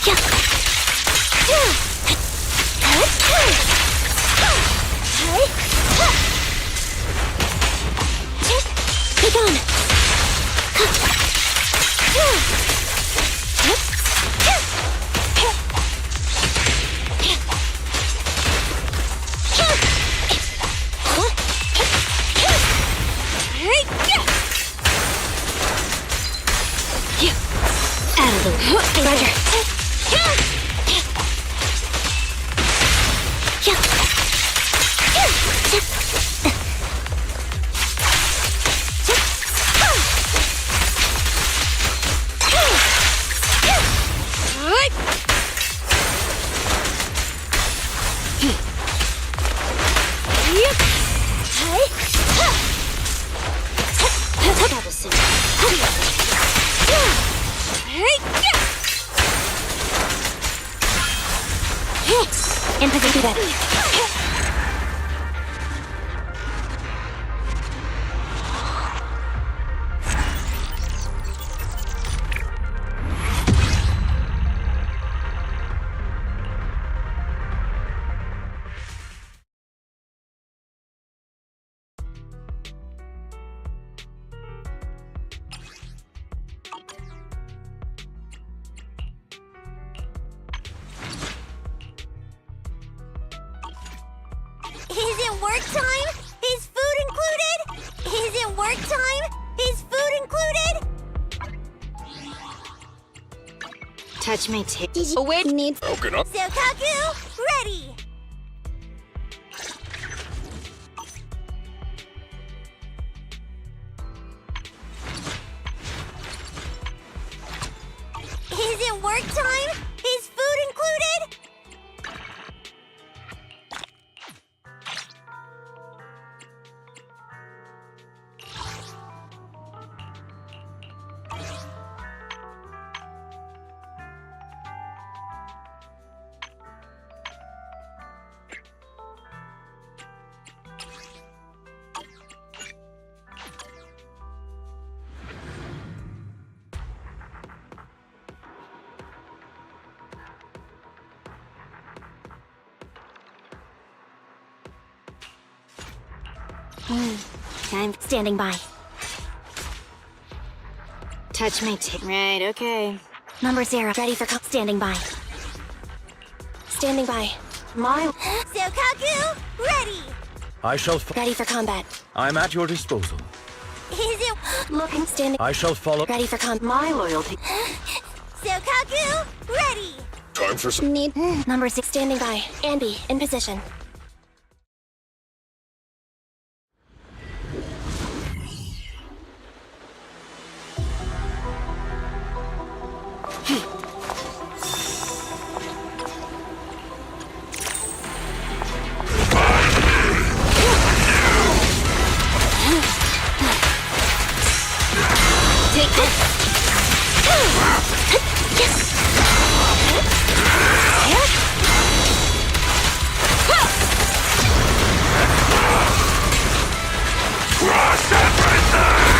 Take on! Out of the way. Roger. In position that. Is it work time? Is food included? Is it work time? Is food included? Touch me, Wait, needs. Broken up. Sokaku, ready! Is it work time? Is food included? I'm standing by. Touch me, right, okay. Number 0, ready for standing by. Standing by. Sokaku, ready! I shall Ready for combat. I'm at your disposal. Is it Looking, standing. I shall follow. Ready for my loyalty. Sokaku, ready! Time for some. Need. Number 6, standing by. Anby, in position. Take this. Crush everything!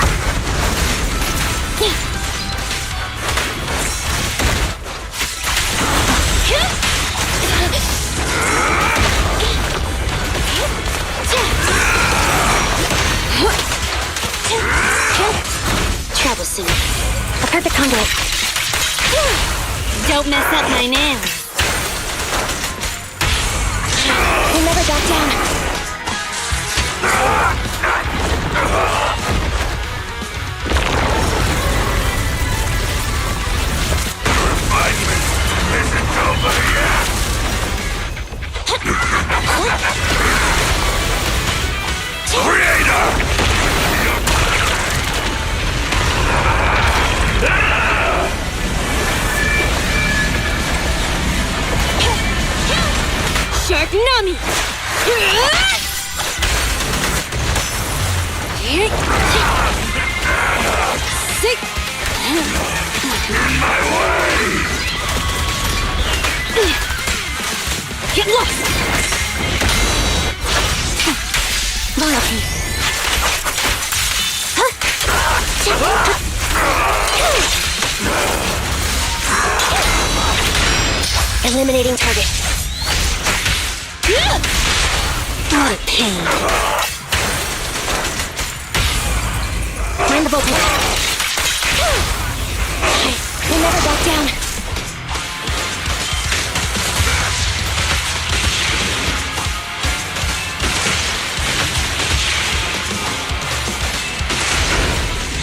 Travel soon. A perfect conduit. Don't mess up my nails. We'll never back down. Refinement isn't over yet! Creator! Shark Nami! Sick! In my way! Get lost! Loyalty. Eliminating target. What a pain. Find the voltage. We'll never back down.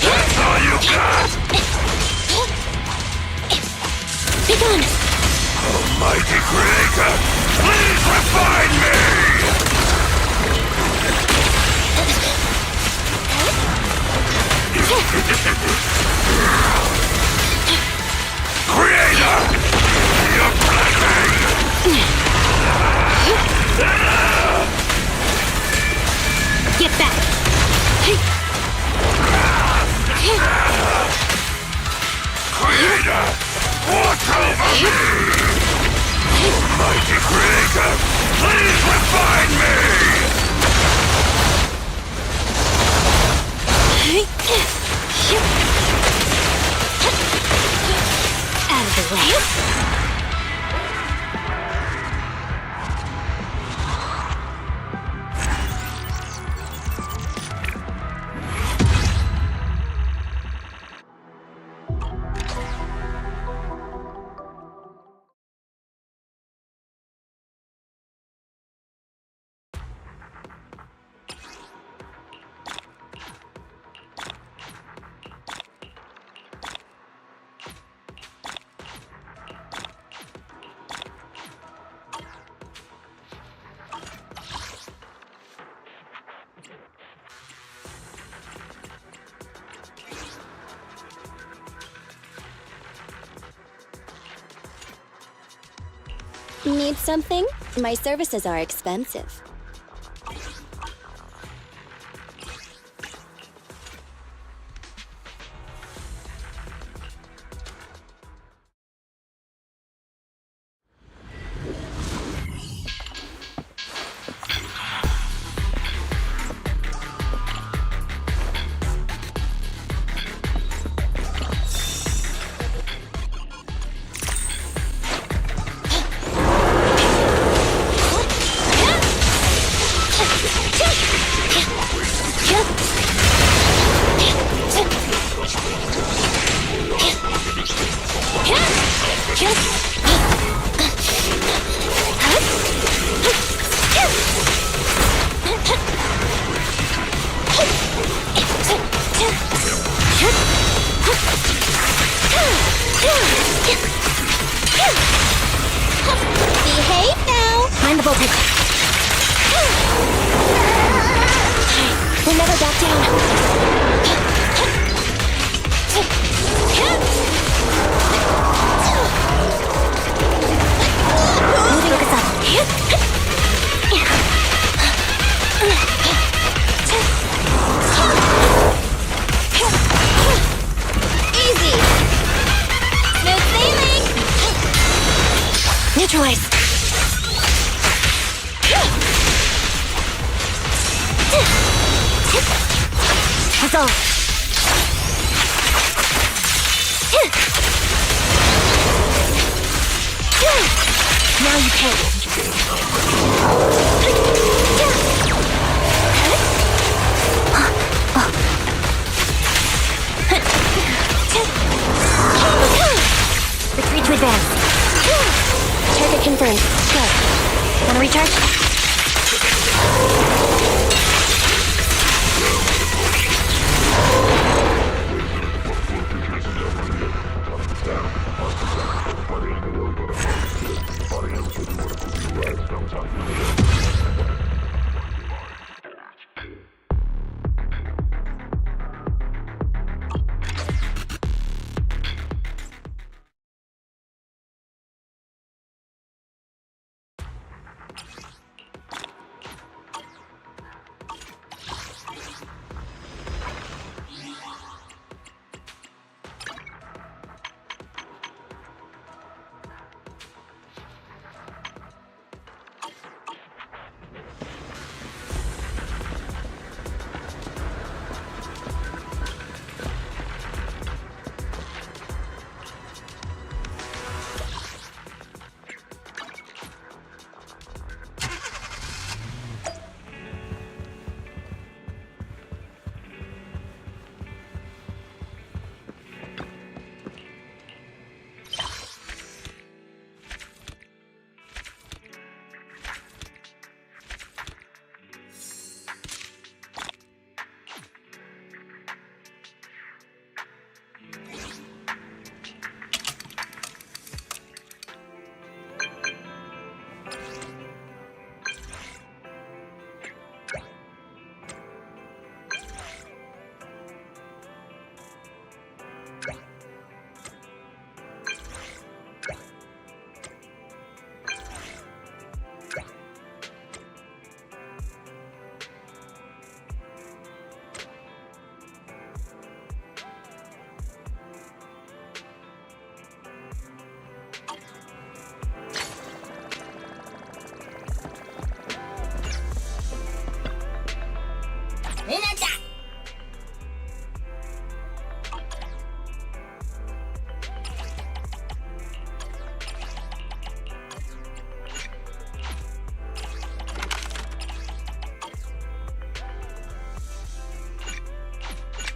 That's all you got! Be gone! Almighty Creator, please refine me! Creator, you're blessing! Get back! Creator, watch over me! Almighty Creator, please refine me! Out of the way. Need something? My services are expensive. Behave now! Mind the voltage. We'll never back down. Focus up. Easy! Smooth sailing! Neutralize. Resolve. Now you pay. Retreat to advance. Target confirmed. Go. Wanna recharge?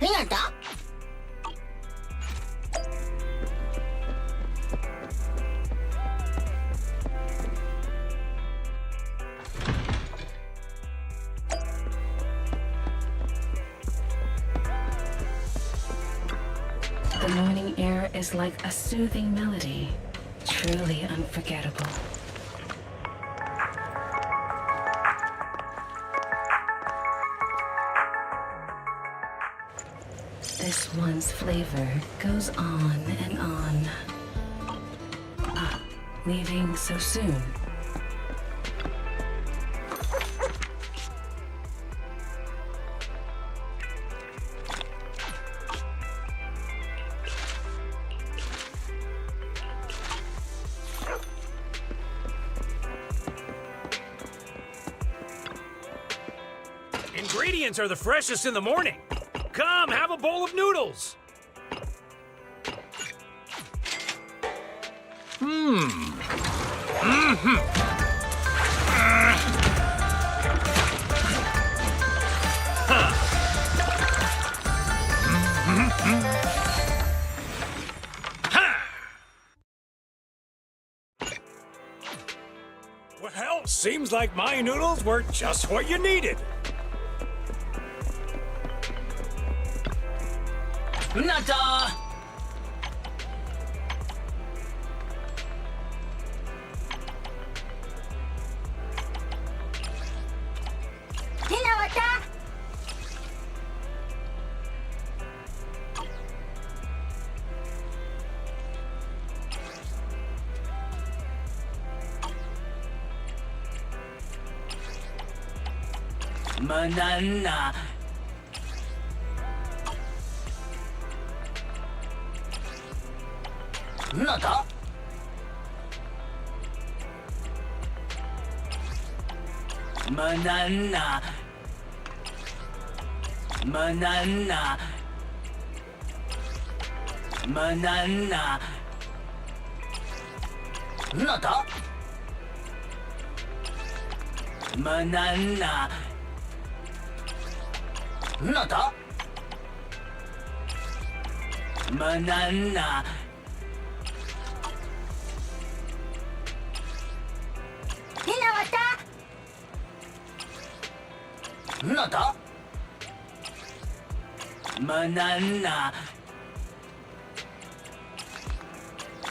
hinata? The morning air is like a soothing melody, truly unforgettable. This one's flavor goes on and on. Ah, leaving so soon. Ingredients are the freshest in the morning. Come, have a bowl of noodles. Well, seems like my noodles were just what you needed. Nata! Hinawata? Banana. Nata? Banana. Banana. Banana. Nata? Banana. Nata? Banana. Hinawata? Nata? Banana.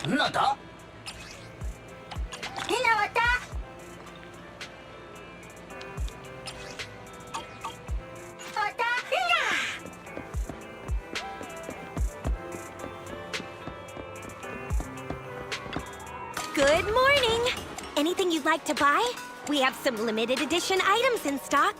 Nata? Hinawata? Hinawata? Good morning! Anything you'd like to buy? We have some limited edition items in stock.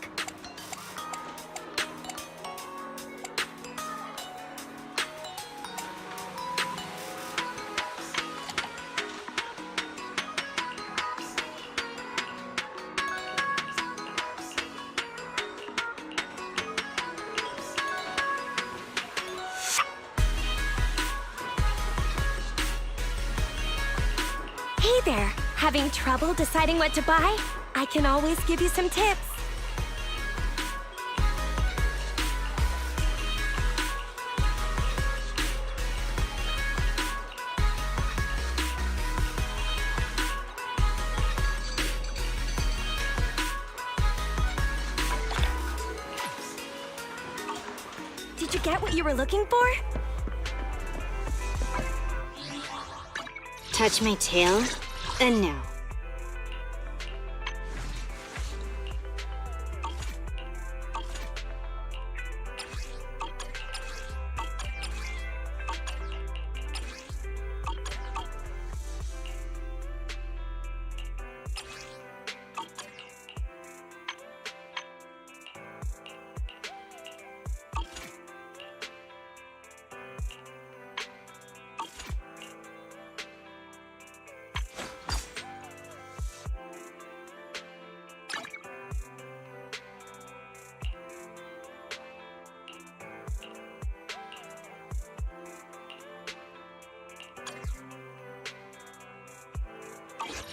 Hey there! Having trouble deciding what to buy? I can always give you some tips. Did you get what you were looking for? Touch my tail, and no.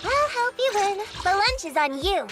I'll help you win. The lunch is on you.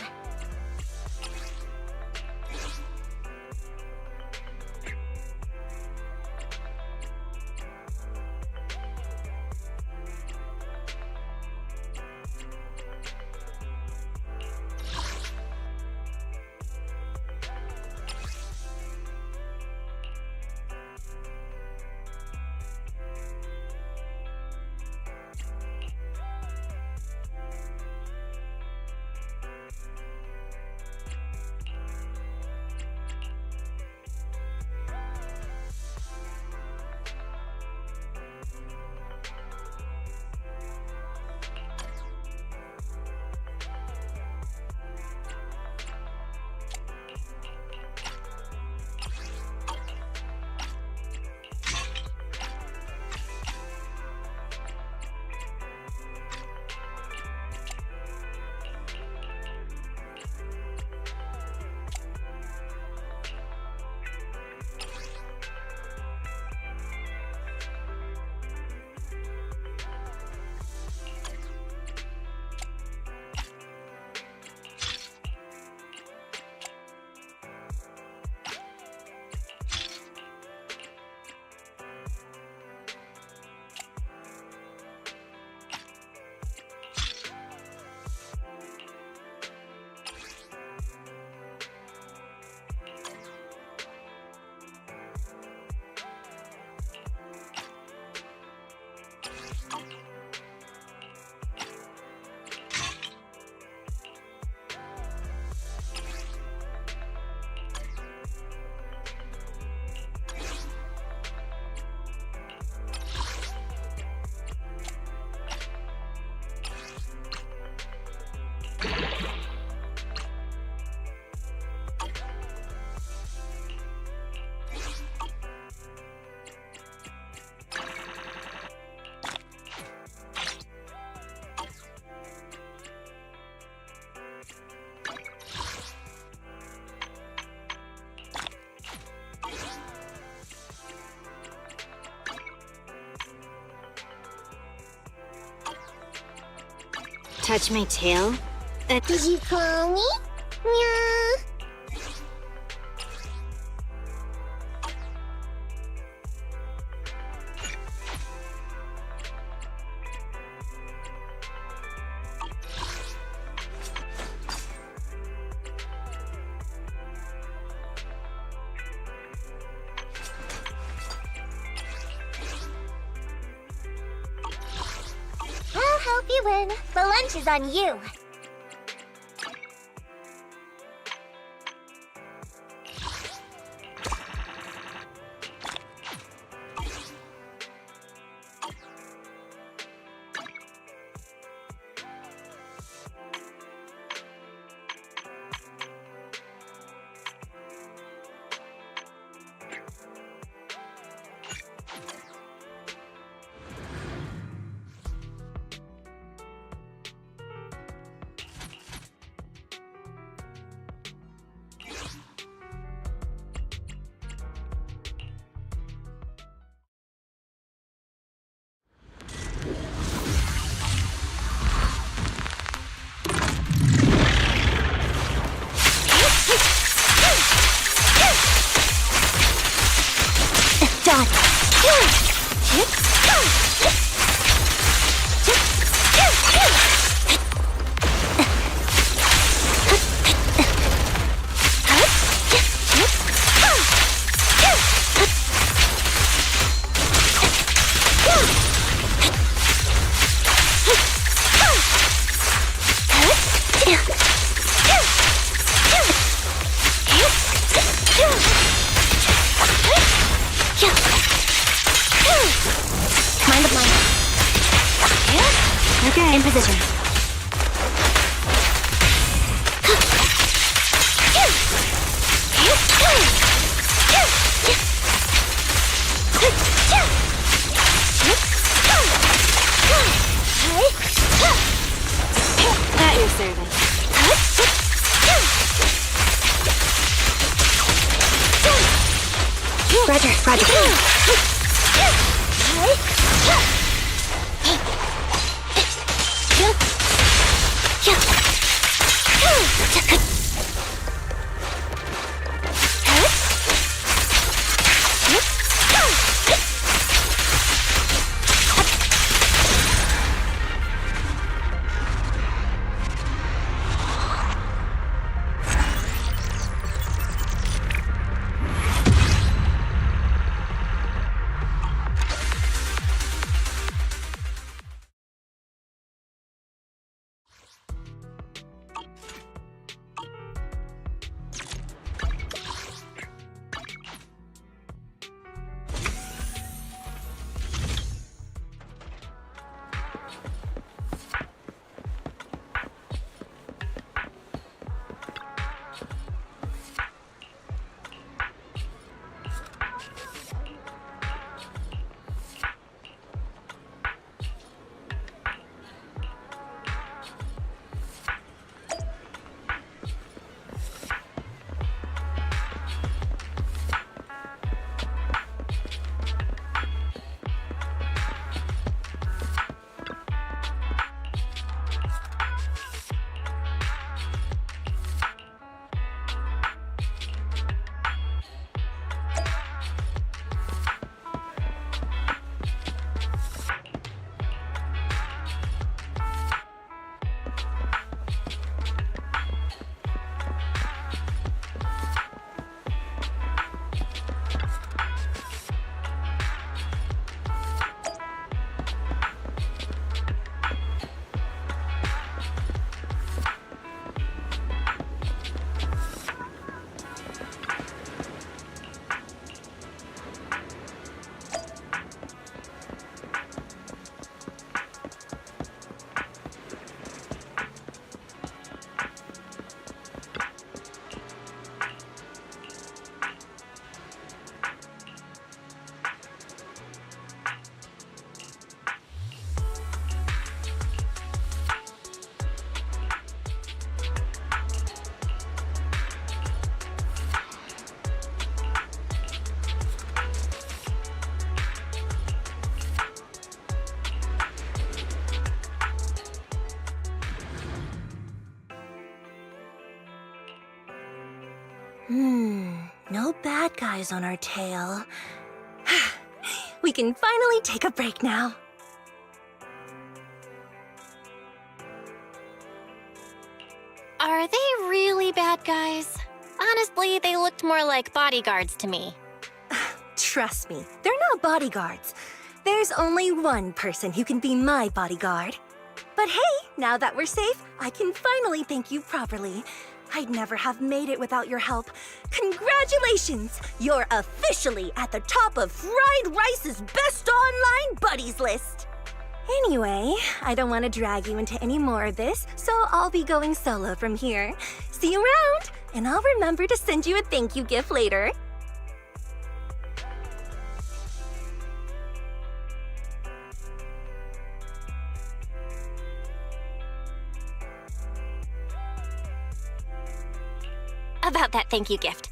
touch my tail? Did you call me? Meow. I'll help you win. The lunch is on you. Mind the blind. Okay. In position. At your service. Roger, No bad guys on our tail. We can finally take a break now. Are they really bad guys? Honestly, they looked more like bodyguards to me. Trust me, they're not bodyguards. There's only one person who can be my bodyguard. But hey, now that we're safe, I can finally thank you properly. I'd never have made it without your help. Congratulations! You're officially at the top of Fried Rice's best online buddies list. Anyway, I don't want to drag you into any more of this, so I'll be going solo from here. See you around, and I'll remember to send you a thank you gift later. About that thank you gift.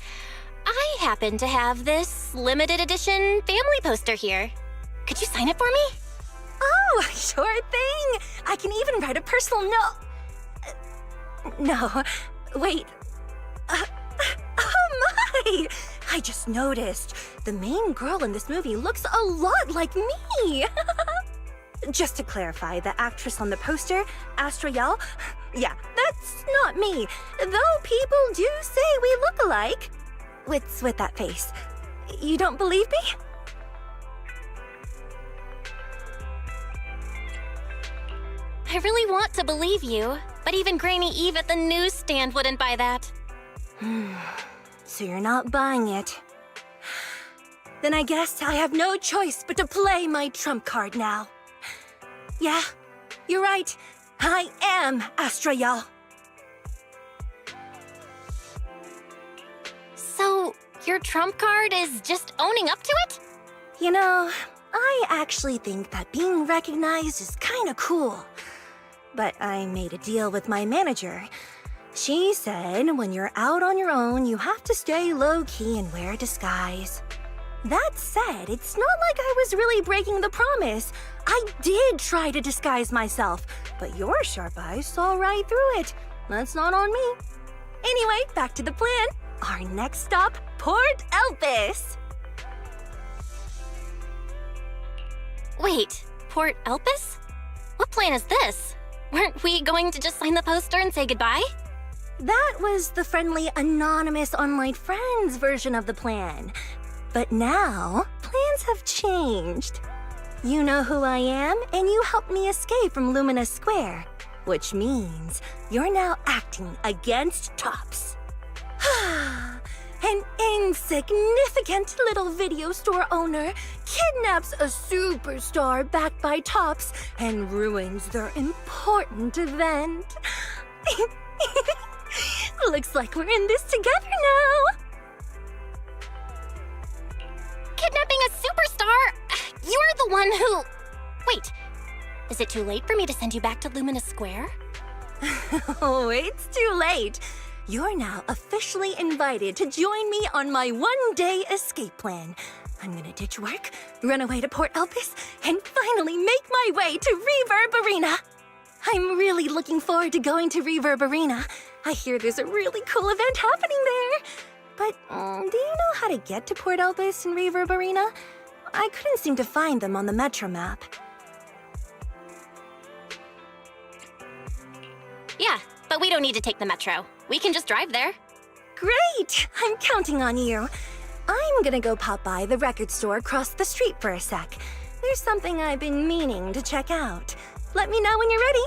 I happen to have this limited edition family poster here. Could you sign it for me? Oh, sure thing! I can even write a personal note. No, wait. Oh my! I just noticed. The main girl in this movie looks a lot like me. Just to clarify, the actress on the poster, Astra Yao, yeah, that's not me. Though people do say we look alike. What's with that face? You don't believe me? I really want to believe you, but even Granny Eve at the newsstand wouldn't buy that. So you're not buying it. Then I guess I have no choice but to play my trump card now. Yeah, you're right. I am Astra Yao. So, your trump card is just owning up to it? You know, I actually think that being recognized is kinda cool. But I made a deal with my manager. She said when you're out on your own, you have to stay low-key and wear a disguise. That said, it's not like I was really breaking the promise. I did try to disguise myself, but your sharp eyes saw right through it. That's not on me. Anyway, back to the plan. Our next stop, Port Elpis. Wait, Port Elpis? What plan is this? Weren't we going to just sign the poster and say goodbye? That was the friendly, anonymous online friends version of the plan. But now, plans have changed. You know who I am, and you helped me escape from Lumina Square, which means you're now acting against Tops. An insignificant little video store owner kidnaps a superstar backed by Tops and ruins their important event. Looks like we're in this together now. Kidnapping a superstar? You're the one who... Wait, is it too late for me to send you back to Lumina Square? Oh, it's too late. You're now officially invited to join me on my one-day escape plan. I'm gonna ditch work, run away to Port Elpis, and finally make my way to Reverb Arena. I'm really looking forward to going to Reverb Arena. I hear there's a really cool event happening there. But do you know how to get to Port Elpis and Reverb Arena? I couldn't seem to find them on the Metro map. Yeah, but we don't need to take the metro. We can just drive there. Great! I'm counting on you. I'm gonna go pop by the record store across the street for a sec. There's something I've been meaning to check out. Let me know when you're ready.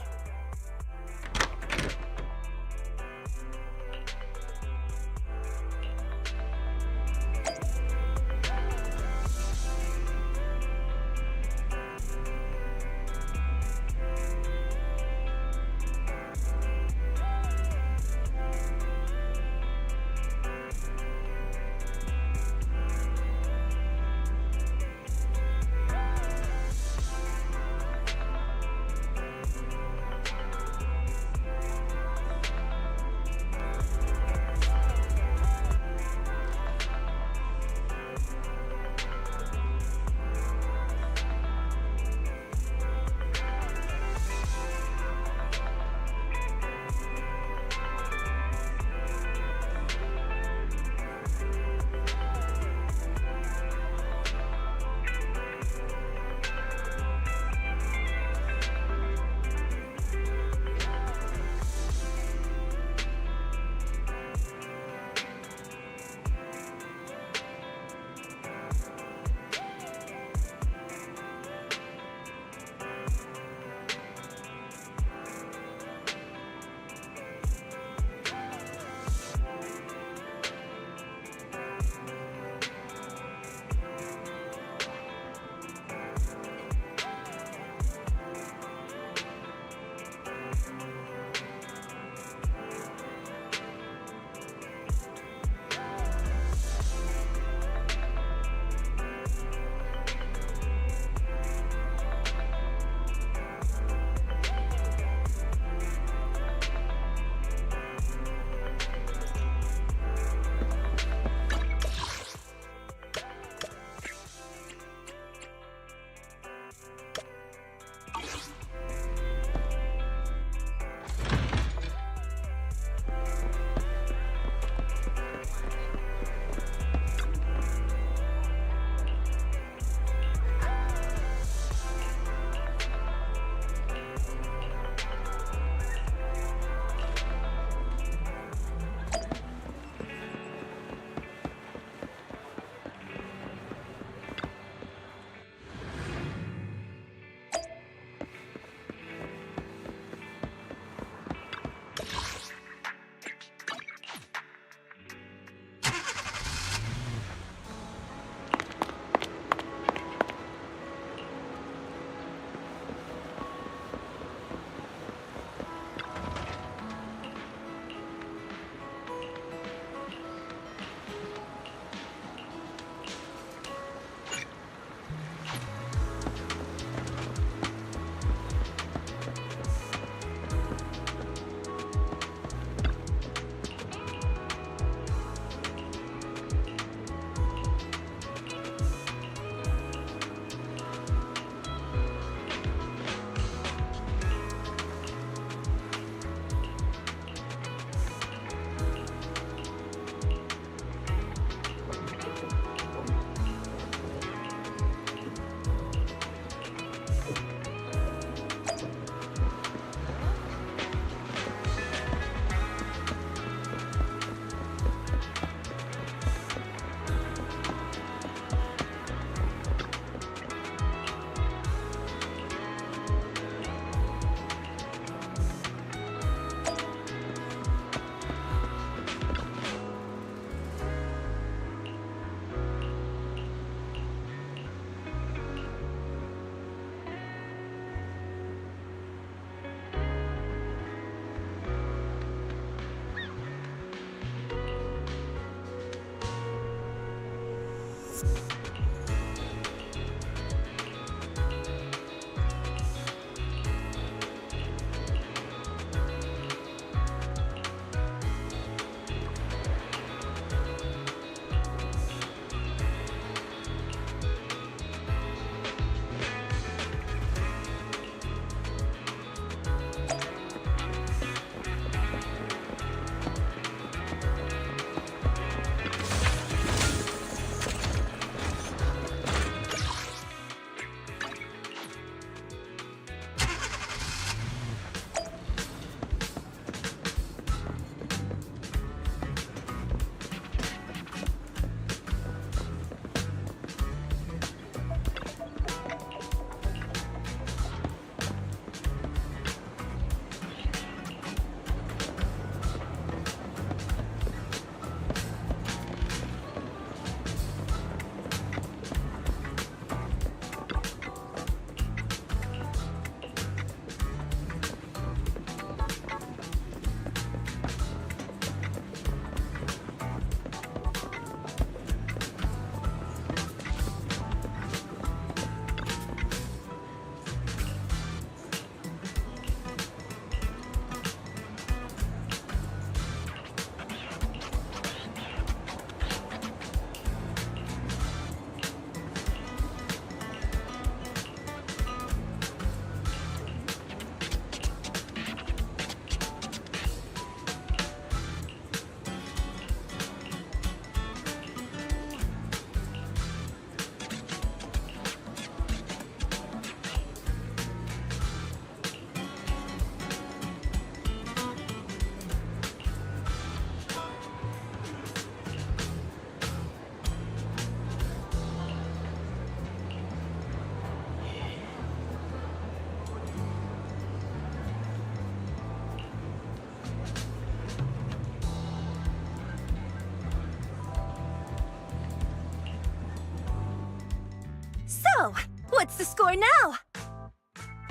So, what's the score now?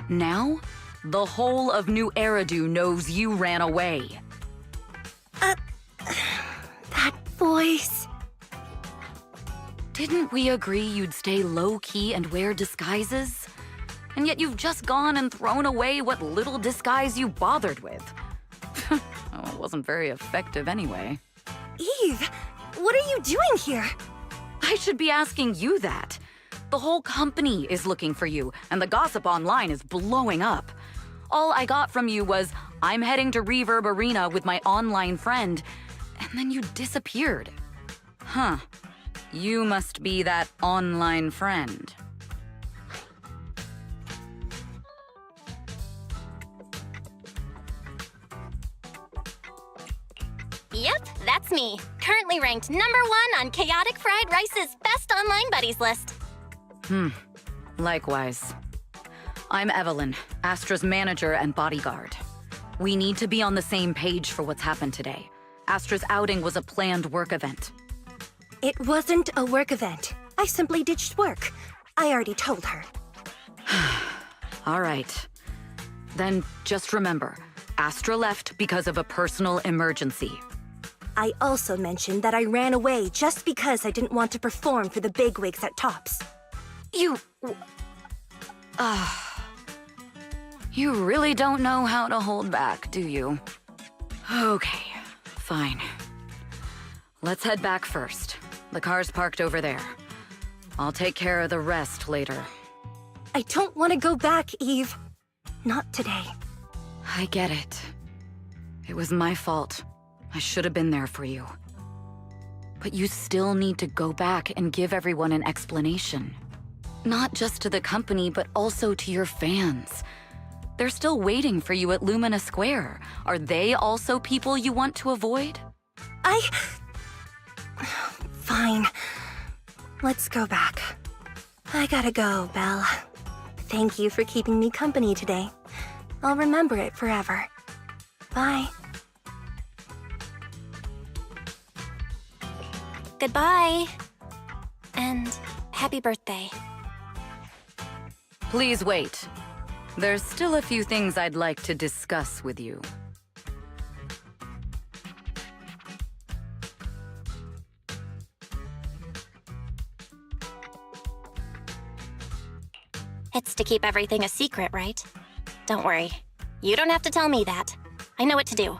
Now, the whole of New Eridu knows you ran away. That voice. Didn't we agree you'd stay low-key and wear disguises? And yet you've just gone and thrown away what little disguise you bothered with. Oh, it wasn't very effective anyway. Eve, what are you doing here? I should be asking you that. The whole company is looking for you, and the gossip online is blowing up. All I got from you was, I'm heading to Reverb Arena with my online friend, and then you disappeared. Huh. You must be that online friend. Yep, that's me. Currently ranked #1 on Chaotic Fried Rice's best online buddies list. Likewise. I'm Evelyn, Astra's manager and bodyguard. We need to be on the same page for what's happened today. Astra's outing was a planned work event. It wasn't a work event. I simply ditched work. I already told her. All right. Then just remember, Astra left because of a personal emergency. I also mentioned that I ran away just because I didn't want to perform for the bigwigs at Tops. You really don't know how to hold back, do you? Okay, fine. Let's head back first. The car's parked over there. I'll take care of the rest later. I don't want to go back, Eve. Not today. I get it. It was my fault. I should have been there for you. But you still need to go back and give everyone an explanation. Not just to the company, but also to your fans. They're still waiting for you at Lumina Square. Are they also people you want to avoid? Fine. Let's go back. I gotta go, Belle. Thank you for keeping me company today. I'll remember it forever. Bye. Goodbye. And happy birthday. Please wait. There's still a few things I'd like to discuss with you. It's to keep everything a secret, right? Don't worry. You don't have to tell me that. I know what to do.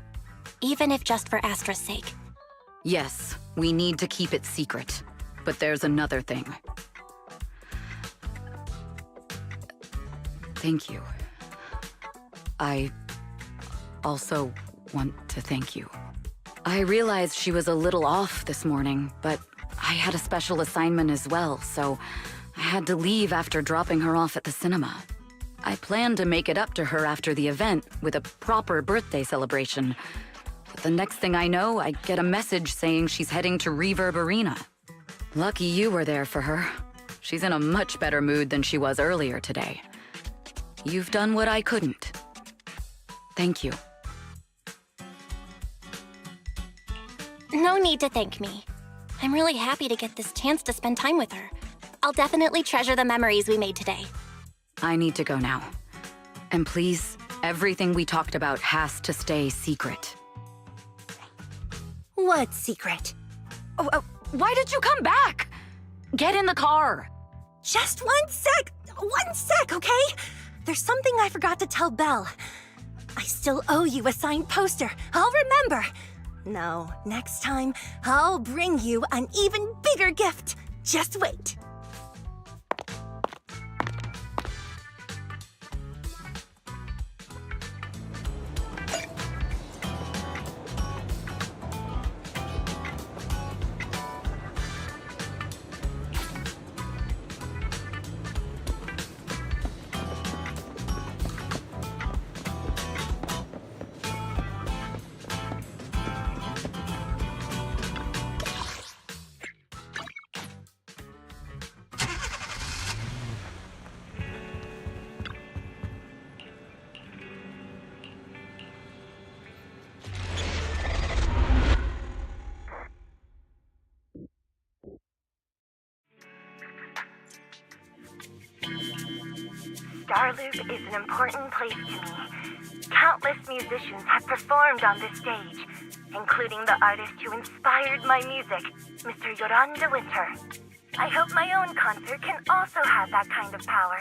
Even if just for Astra's sake. Yes, we need to keep it secret. But there's another thing. Thank you. I also want to thank you. I realized she was a little off this morning, but I had a special assignment as well, so I had to leave after dropping her off at the cinema. I planned to make it up to her after the event with a proper birthday celebration. But the next thing I know, I get a message saying she's heading to Reverb Arena. Lucky you were there for her. She's in a much better mood than she was earlier today. You've done what I couldn't. Thank you. No need to thank me. I'm really happy to get this chance to spend time with her. I'll definitely treasure the memories we made today. I need to go now. And please, everything we talked about has to stay secret. What secret? Why did you come back? Get in the car. Just 1 sec! 1 sec, okay? There's something I forgot to tell Belle. I still owe you a signed poster. I'll remember. No, next time, I'll bring you an even bigger gift. Just wait. Starloop is an important place to me. Countless musicians have performed on this stage, including the artist who inspired my music, Mr. Yoranda Winter. I hope my own concert can also have that kind of power.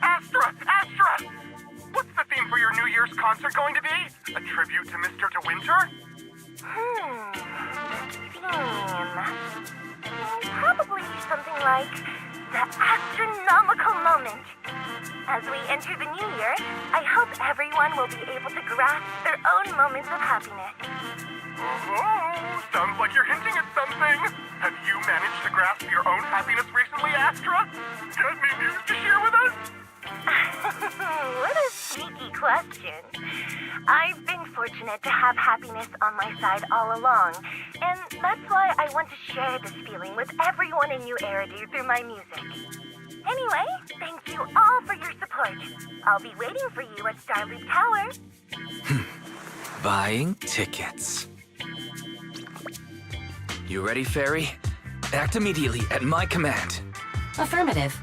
Astra! Astra! What's the theme for your New Year's concert going to be? A tribute to Mr. De Winter? Theme. Probably something like the astronomical moment. As we enter the new year, I hope everyone will be able to grasp their own moments of happiness. Oh, sounds like you're hinting at something. Have you managed to grasp your own happiness recently, Astra? Got any news to share with us? What a sneaky question. I've been fortunate to have happiness on my side all along, and that's why I want to share this feeling with everyone in New Eridu through my music. Anyway, thank you all for your support. I'll be waiting for you at Starloop Tower. Buying tickets. You ready, Fairy? Act immediately at my command. Affirmative.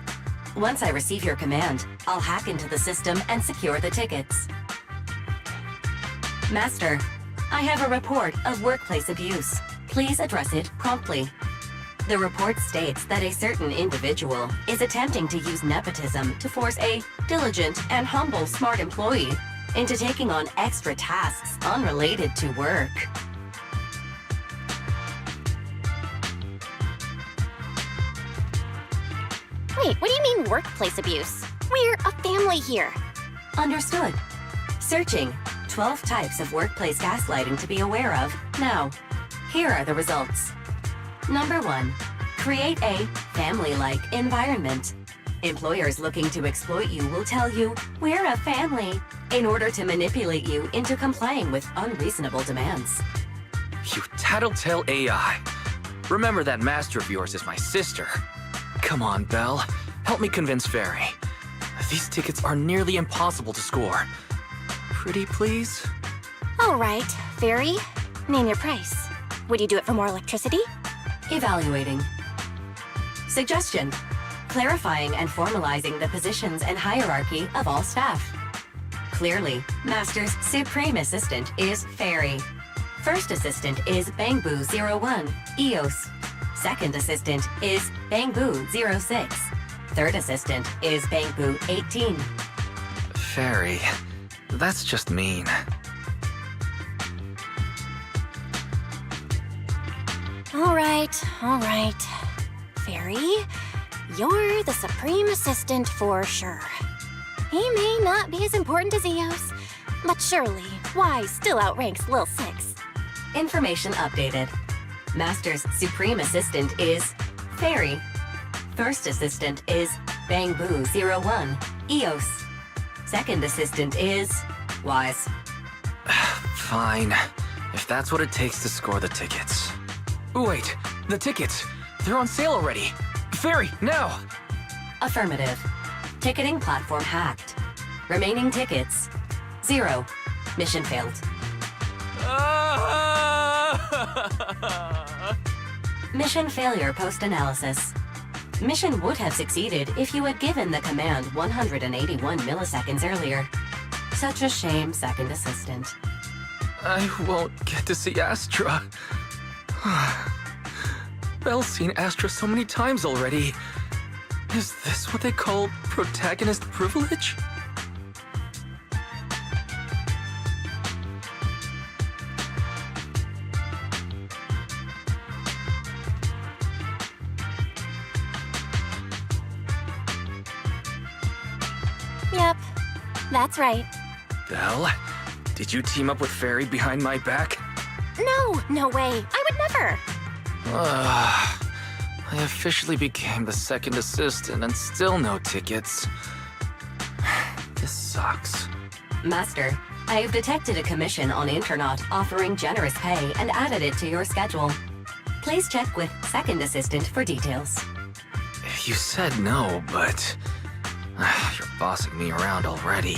Once I receive your command, I'll hack into the system and secure the tickets. Master, I have a report of workplace abuse. Please address it promptly. The report states that a certain individual is attempting to use nepotism to force a diligent and humble smart employee into taking on extra tasks unrelated to work. Wait, what do you mean workplace abuse? We're a family here. Understood. Searching. 12 types of workplace gaslighting to be aware of. Now, here are the results. Number 1. Create a family-like environment. Employers looking to exploit you will tell you, "We're a family," in order to manipulate you into complying with unreasonable demands. You tattletale AI. Remember that master of yours is my sister. Come on, Belle. Help me convince Fairy. These tickets are nearly impossible to score. Pretty please? All right, Fairy. Name your price. Would you do it for more electricity? Evaluating. Suggestion. Clarifying and formalizing the positions and hierarchy of all staff. Clearly, Master's Supreme Assistant is Fairy. First Assistant is Bangboo 01, EOS. Second Assistant is Bangboo 06. Third assistant is Bangbu 18. Fairy, that's just mean. All right. Fairy, you're the supreme assistant for sure. He may not be as important as Eos, but surely Y still outranks Lil 6. Information updated. Master's supreme assistant is Fairy. First assistant is Bangbu 01, Eos. Second assistant is Wise. Fine, if that's what it takes to score the tickets. Wait, the tickets! They're on sale already! Fairy, now! Affirmative. Ticketing platform hacked. Remaining tickets 0. Mission failed. Mission failure post-analysis. Mission would have succeeded if you had given the command 181 milliseconds earlier. Such a shame, second assistant. I won't get to see Astra. Belle's seen Astra so many times already. Is this what they call protagonist privilege? Yep, that's right. Belle, did you team up with Fairy behind my back? No way. I would never. I officially became the second assistant and still no tickets. This sucks. Master, I have detected a commission on Internet offering generous pay and added it to your schedule. Please check with second assistant for details. You said no, but you're bossing me around already.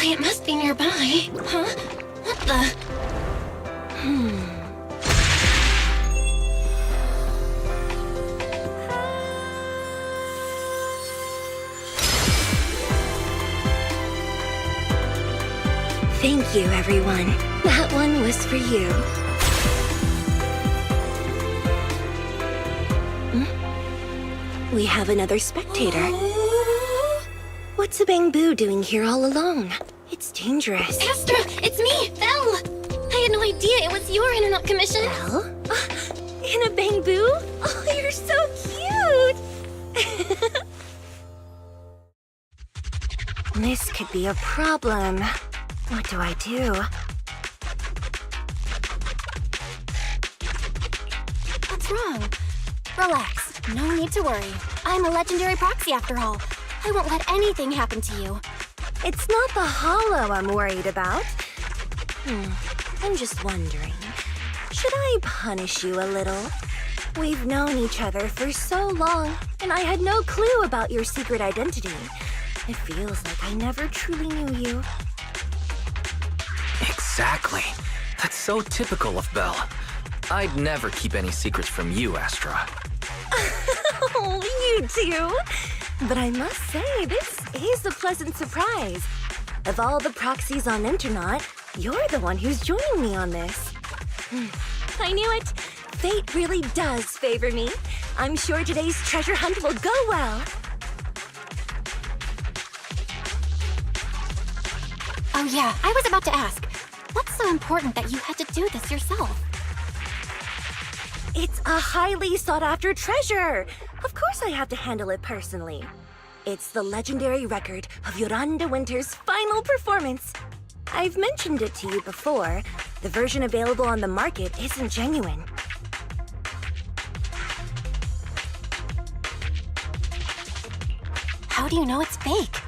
It must be nearby. Huh? What the? Thank you, everyone. That one was for you. We have another spectator. What's a Bangbu doing here all alone? It's dangerous. Astra, it's me, Belle. I had no idea it was your internet commission. Belle? In a Bangbu? Oh, you're so cute! This could be a problem. What do I do? What's wrong? Relax. No need to worry. I'm a legendary proxy after all. I won't let anything happen to you. It's not the hollow I'm worried about. I'm just wondering, should I punish you a little? We've known each other for so long, and I had no clue about your secret identity. It feels like I never truly knew you. Exactly. That's so typical of Belle. I'd never keep any secrets from you, Astra. Oh, you do? But I must say, this is a pleasant surprise. Of all the proxies on Internet, you're the one who's joining me on this. I knew it. Fate really does favor me. I'm sure today's treasure hunt will go well. Oh yeah, I was about to ask. What's so important that you had to do this yourself? It's a highly sought-after treasure. Of course I have to handle it personally. It's the legendary record of Yolanda Winter's final performance. I've mentioned it to you before. The version available on the market isn't genuine. How do you know it's fake?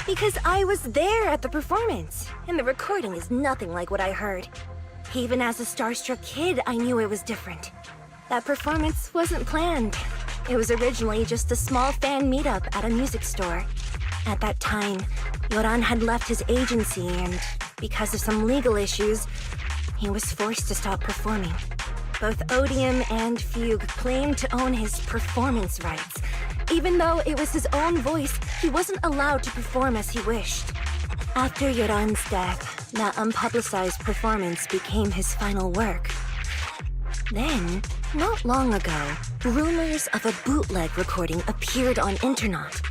Because I was there at the performance. and the recording is nothing like what I heard. Even as a starstruck kid, I knew it was different. That performance wasn't planned. It was originally just a small fan meetup at a music store. At that time, Yoran had left his agency and, because of some legal issues, he was forced to stop performing. Both Odium and Fugue claimed to own his performance rights. Even though it was his own voice, he wasn't allowed to perform as he wished. After Yoran's death, that unpublicized performance became his final work. Then, not long ago, rumors of a bootleg recording appeared on internet.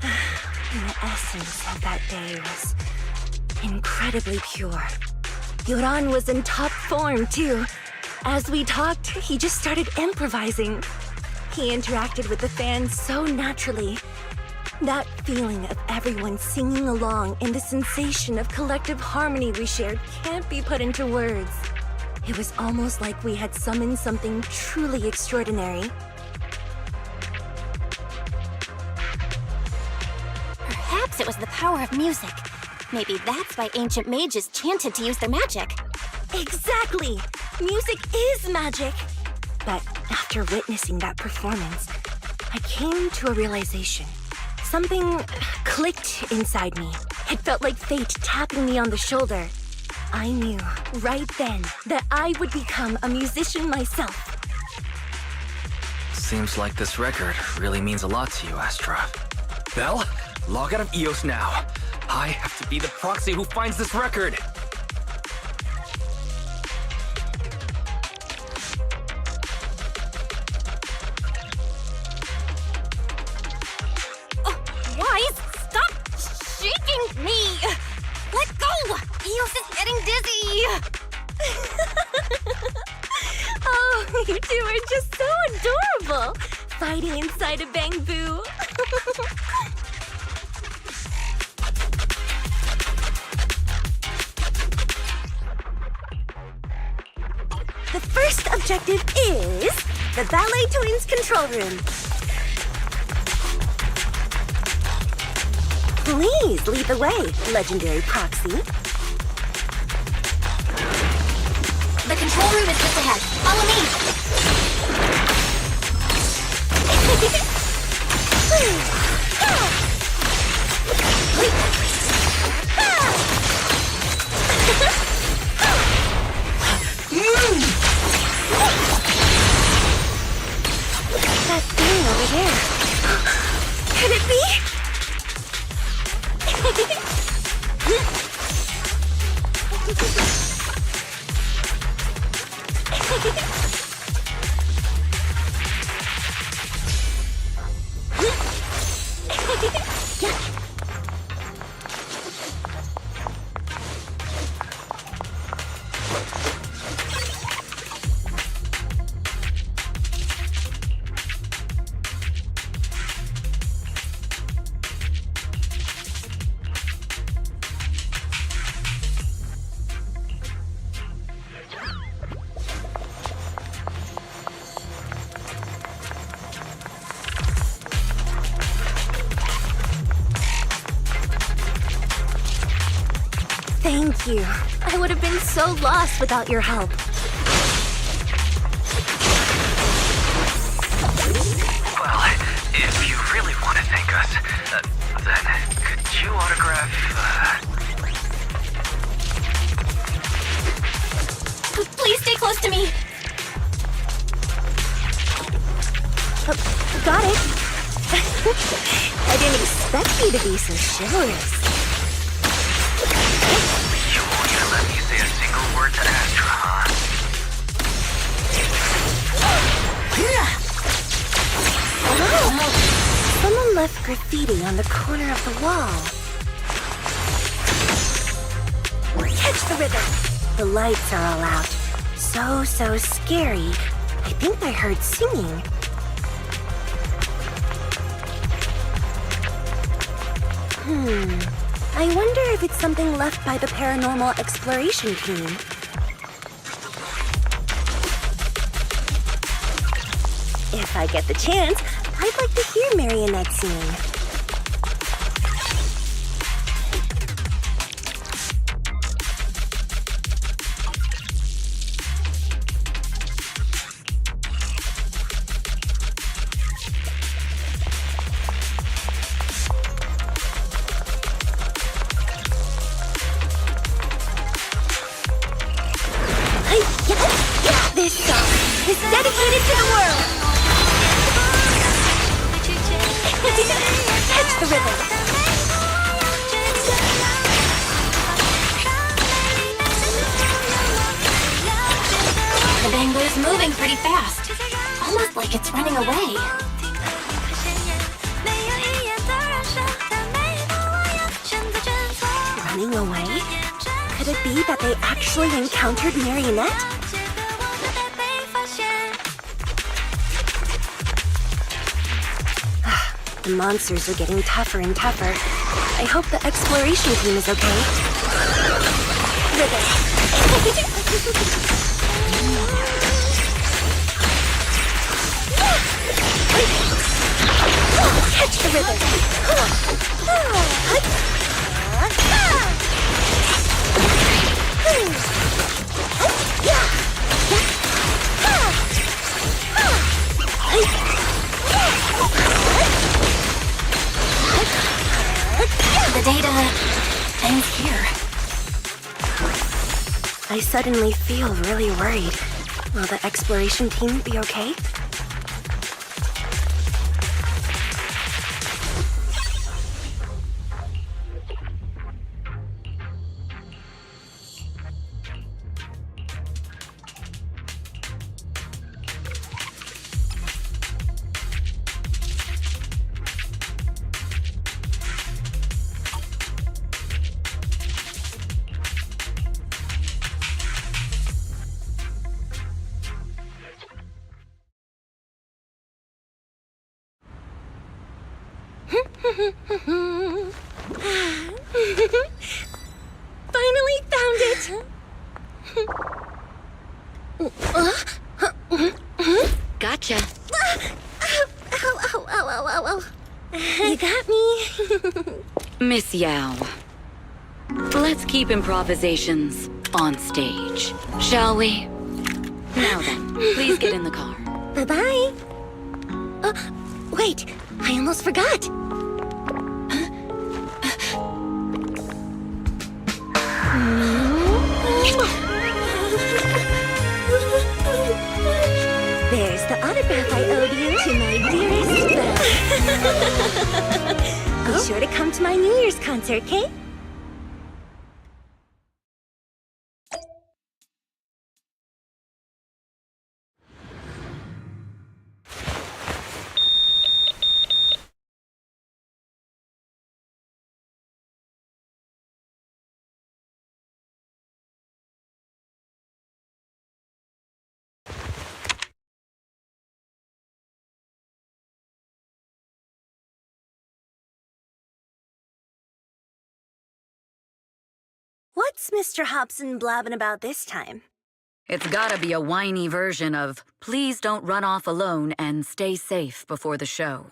And the essence of that day was incredibly pure. Yoran was in top form, too. As we talked, he just started improvising. He interacted with the fans so naturally. That feeling of everyone singing along and the sensation of collective harmony we shared can't be put into words. It was almost like we had summoned something truly extraordinary. Perhaps it was the power of music. Maybe that's why ancient mages chanted to use their magic. Exactly! Music is magic! But after witnessing that performance, I came to a realization. Something clicked inside me. It felt like fate tapping me on the shoulder. I knew right then that I would become a musician myself. Seems like this record really means a lot to you, Astra. Belle, log out of EOS now. I have to be the proxy who finds this record. Wise, stop shaking me! Let go! Eos is getting dizzy! Oh, you two are just so adorable! Fighting inside a bamboo. The first objective is the Ballet Twins control room. Please lead the way, legendary proxy. The control room is just ahead. Follow me! That thing over there. Could it be? Thank you. I would have been so lost without your help. Well, if you really want to thank us, then could you autograph, Please stay close to me! Got it. I didn't expect you to be so chivalrous. You won't even let me say a single word to Astra, huh? Oh, someone left graffiti on the corner of the wall. Catch the rhythm. The lights are all out. So scary. I think I heard singing. I wonder if it's something left by the paranormal exploration team. If I get the chance, I'd like to hear Marionette sing. the rhythm. The bamboo's moving pretty fast. Almost like it's running away. Running away? Could it be that they actually encountered Marionette? The monsters are getting tougher and tougher. I hope the exploration team is okay. Catch the rhythm! The data ends here. I suddenly feel really worried. Will the exploration team be okay? Finally found it! Gotcha. Ow. You got me. Miss Yao. Let's keep improvisations on stage, shall we? Now then, please get in the car. Bye-bye. Wait, I almost forgot. There's the autograph I owed you to my dearest Belle. Be sure to come to my New Year's concert, Kate? What's Mr. Hobson blabbing about this time? It's gotta be a whiny version of, please don't run off alone and stay safe before the show.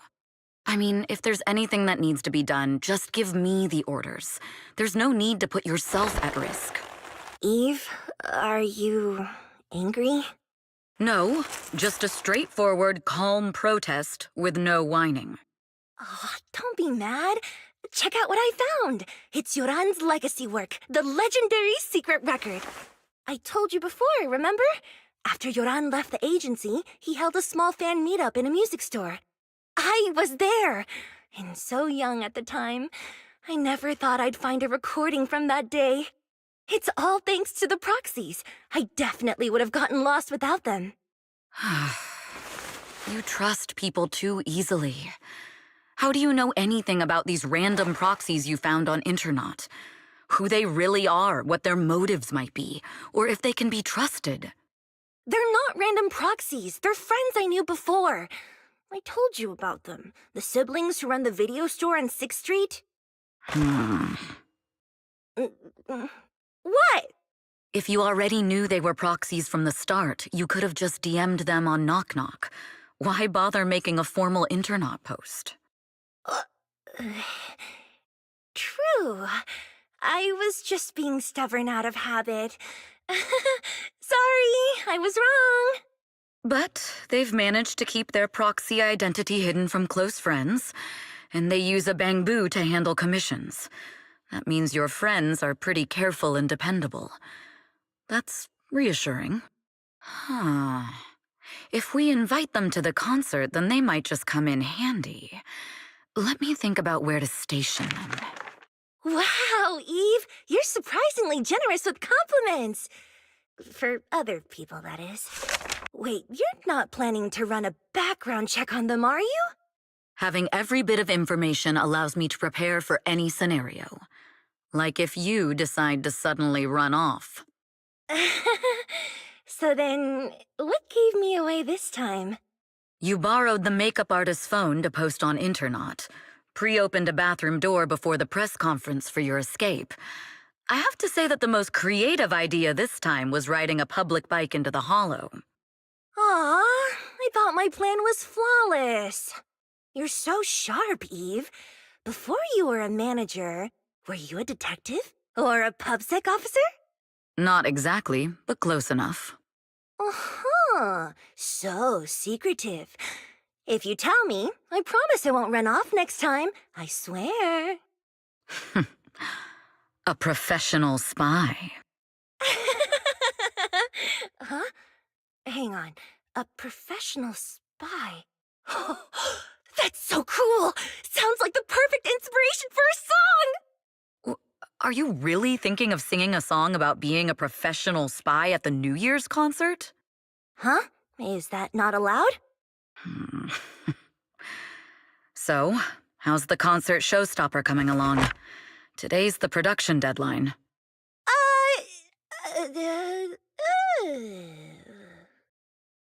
I mean, if there's anything that needs to be done, just give me the orders. There's no need to put yourself at risk. Eve, are you angry? No, just a straightforward, calm protest with no whining. Oh, don't be mad. Check out what I found. It's Yoran's legacy work, the legendary secret record. I told you before, remember? After Yoran left the agency, he held a small fan meetup in a music store. I was there, and so young at the time. I never thought I'd find a recording from that day. It's all thanks to the proxies. I definitely would have gotten lost without them. You trust people too easily. How do you know anything about these random proxies you found on Internet? Who they really are, what their motives might be, or if they can be trusted? They're not random proxies. They're friends I knew before. I told you about them. The siblings who run the video store on 6th Street. What? If you already knew they were proxies from the start, you could have just DM'd them on Knock Knock. Why bother making a formal Internet post? True. I was just being stubborn out of habit. Sorry, I was wrong. But they've managed to keep their proxy identity hidden from close friends, and they use a bamboo to handle commissions. That means your friends are pretty careful and dependable. That's reassuring. If we invite them to the concert, then they might just come in handy. Let me think about where to station them. Wow, Eve, you're surprisingly generous with compliments. For other people, that is. Wait, you're not planning to run a background check on them, are you? Having every bit of information allows me to prepare for any scenario. Like if you decide to suddenly run off. So then, what gave me away this time? You borrowed the makeup artist's phone to post on Internaut, pre-opened a bathroom door before the press conference for your escape. I have to say that the most creative idea this time was riding a public bike into the hollow. Aw, I thought my plan was flawless. You're so sharp, Eve. Before you were a manager, were you a detective? Or a PubSec officer? Not exactly, but close enough. Uh-huh. So secretive. If you tell me, I promise I won't run off next time. I swear. A professional spy. Huh? Hang on. A professional spy? That's so cool! Sounds like the perfect inspiration for a song! Are you really thinking of singing a song about being a professional spy at the New Year's concert? Huh? Is that not allowed? So, how's the concert showstopper coming along? Today's the production deadline.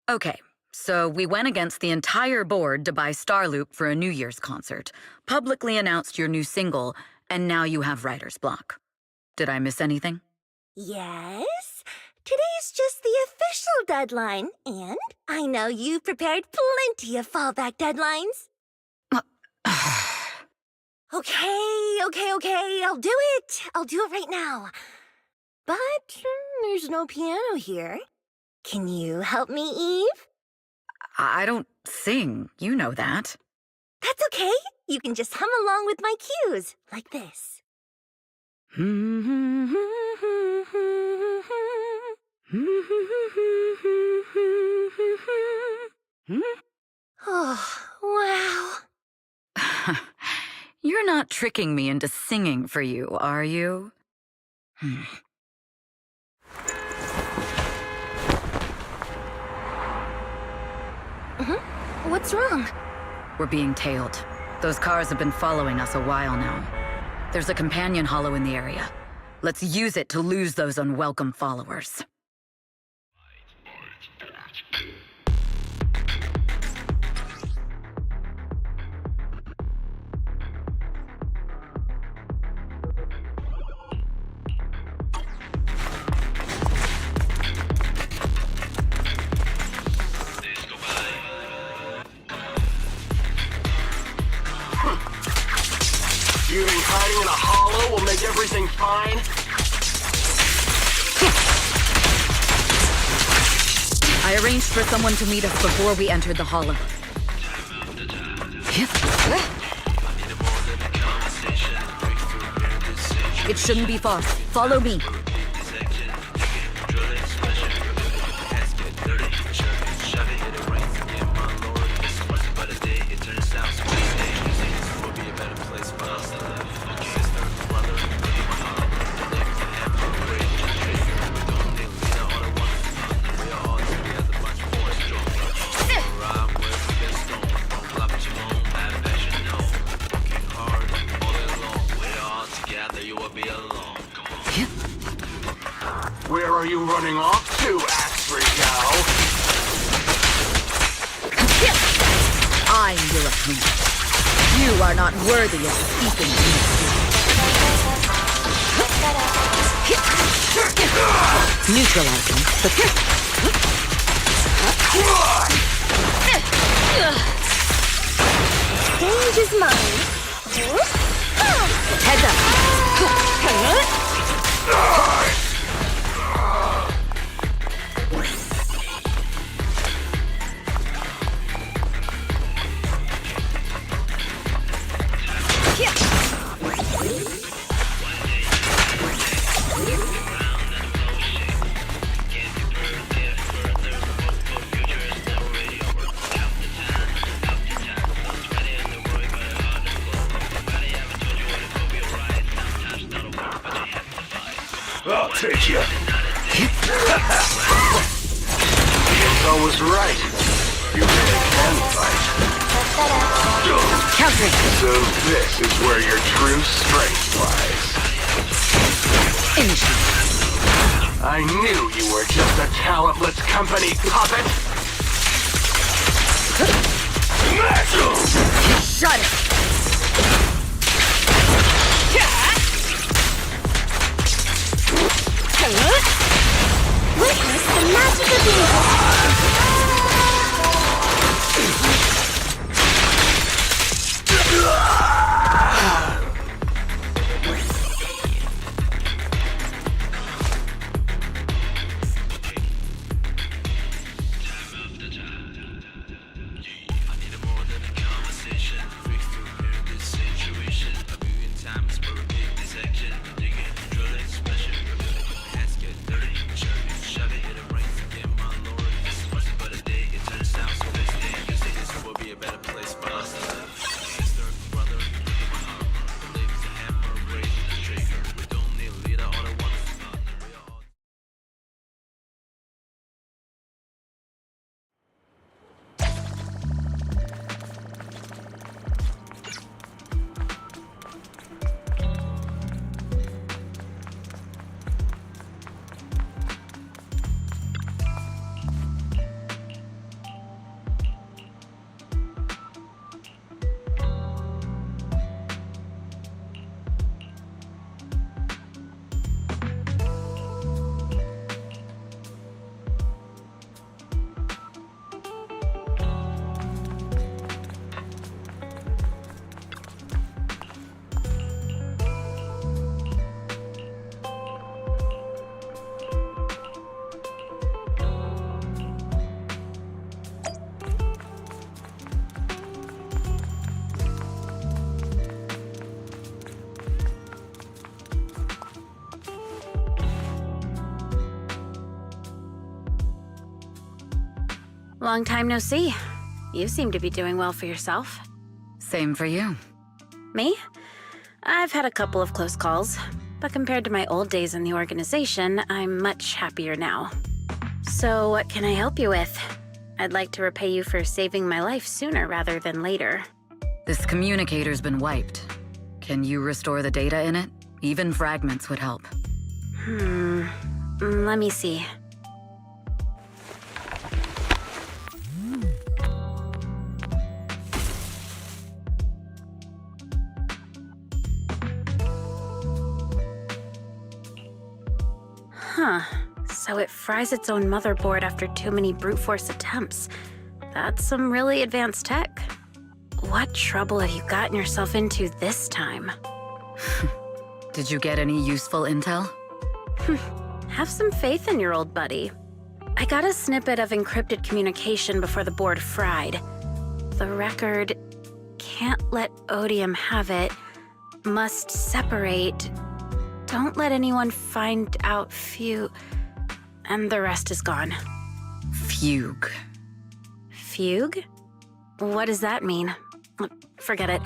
Okay, so we went against the entire board to buy Starloop for a New Year's concert, publicly announced your new single, and now you have writer's block. Did I miss anything? Yes? Today's just the official deadline, and I know you've prepared plenty of fallback deadlines. Okay, I'll do it. I'll do it right now. But there's no piano here. Can you help me, Eve? I don't sing, you know that. That's okay. You can just hum along with my cues, like this. Oh, wow. You're not tricking me into singing for you, are you? What's wrong? We're being tailed. Those cars have been following us a while now. There's a companion hollow in the area. Let's use it to lose those unwelcome followers. You think hiding in a hollow will make everything fine? I arranged for someone to meet us before we entered the hollow. It shouldn't be far. Follow me. Where are you running off to, Astrid Gal? I'm your opponent. You are not worthy of speaking to me. Neutralizing. Change is mine. Heads up. I'll take you. Info was right. You really can fight. Countering! So this is where your true strength lies. Initiate. I knew you were just a talentless company puppet. Shut it! Witness the magic of evil! Long time no see. You seem to be doing well for yourself. Same for you. Me? I've had a couple of close calls, but compared to my old days in the organization, I'm much happier now. So what can I help you with? I'd like to repay you for saving my life sooner rather than later. This communicator's been wiped. Can you restore the data in it? Even fragments would help. Let me see. Huh. So it fries its own motherboard after too many brute force attempts. That's some really advanced tech. What trouble have you gotten yourself into this time? Did you get any useful intel? Have some faith in your old buddy. I got a snippet of encrypted communication before the board fried. The record, can't let Odium have it, must separate, don't let anyone find out and the rest is gone. Fugue. Fugue? What does that mean? Forget it.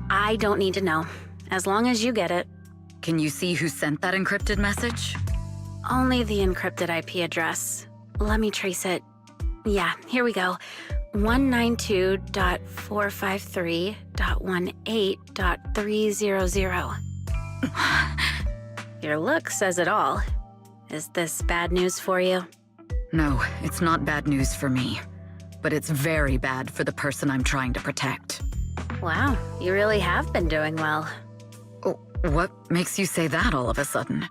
I don't need to know. As long as you get it. Can you see who sent that encrypted message? Only the encrypted IP address. Let me trace it. Yeah, here we go. 192.453.18.300. Your look says it all. Is this bad news for you? No, it's not bad news for me. But it's very bad for the person I'm trying to protect. Wow, you really have been doing well. Oh, what makes you say that all of a sudden?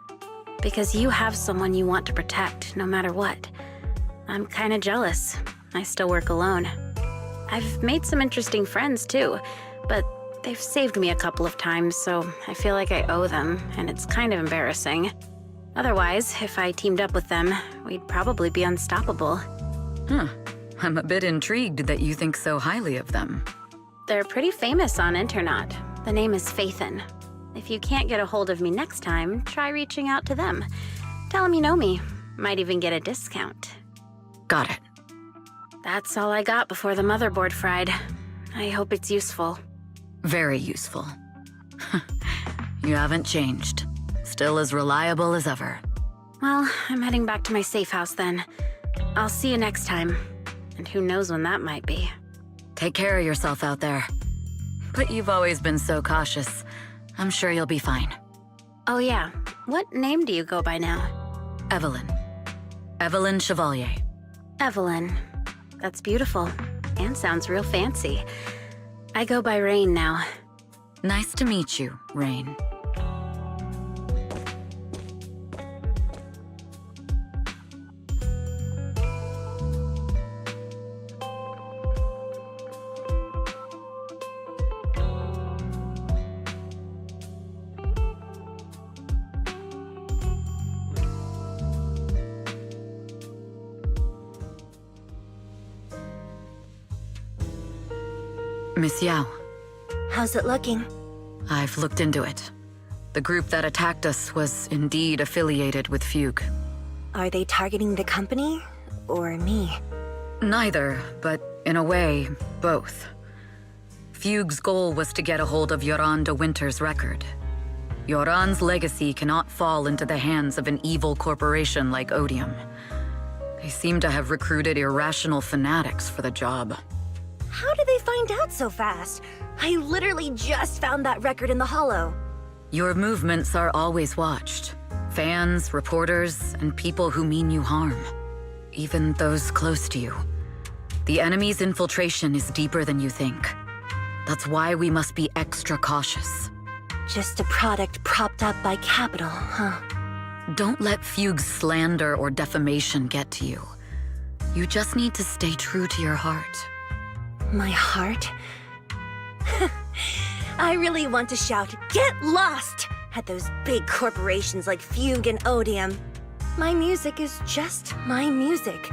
Because you have someone you want to protect, no matter what. I'm kinda jealous. I still work alone. I've made some interesting friends too, but they've saved me a couple of times, so I feel like I owe them, and it's kind of embarrassing. Otherwise, if I teamed up with them, we'd probably be unstoppable. Huh. I'm a bit intrigued that you think so highly of them. They're pretty famous on Internet. The name is Phaethon. If you can't get a hold of me next time, try reaching out to them. Tell them you know me. Might even get a discount. Got it. That's all I got before the motherboard fried. I hope it's useful. Very useful. You haven't changed. Still as reliable as ever. Well, I'm heading back to my safe house then. I'll see you next time. And who knows when that might be. Take care of yourself out there. But you've always been so cautious. I'm sure you'll be fine. Oh yeah, what name do you go by now? Evelyn. Evelyn Chevalier. Evelyn. That's beautiful. And sounds real fancy. I go by Rain now. Nice to meet you, Rain. Miss Yao. How's it looking? I've looked into it. The group that attacked us was indeed affiliated with Fugue. Are they targeting the company or me? Neither, but in a way, both. Fugue's goal was to get a hold of Yoran de Winter's record. Yoran's legacy cannot fall into the hands of an evil corporation like Odium. They seem to have recruited irrational fanatics for the job. How did they find out so fast? I literally just found that record in the hollow. Your movements are always watched. Fans, reporters, and people who mean you harm. Even those close to you. The enemy's infiltration is deeper than you think. That's why we must be extra cautious. Just a product propped up by capital, huh? Don't let Fugue's slander or defamation get to you. You just need to stay true to your heart. My heart? I really want to shout, "Get lost!" at those big corporations like Fugue and Odium. My music is just my music.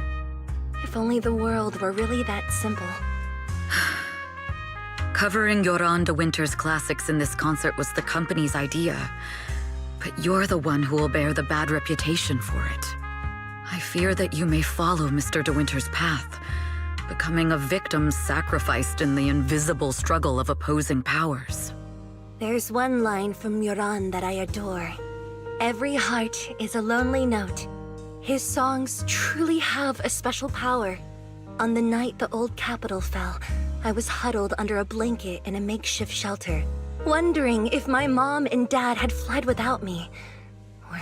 If only the world were really that simple. Covering Yoran de Winter's classics in this concert was the company's idea. But you're the one who will bear the bad reputation for it. I fear that you may follow Mr. de Winter's path, becoming a victim sacrificed in the invisible struggle of opposing powers. There's one line from Yoran that I adore. Every heart is a lonely note. His songs truly have a special power. On the night the old capital fell, I was huddled under a blanket in a makeshift shelter, wondering if my mom and dad had fled without me, or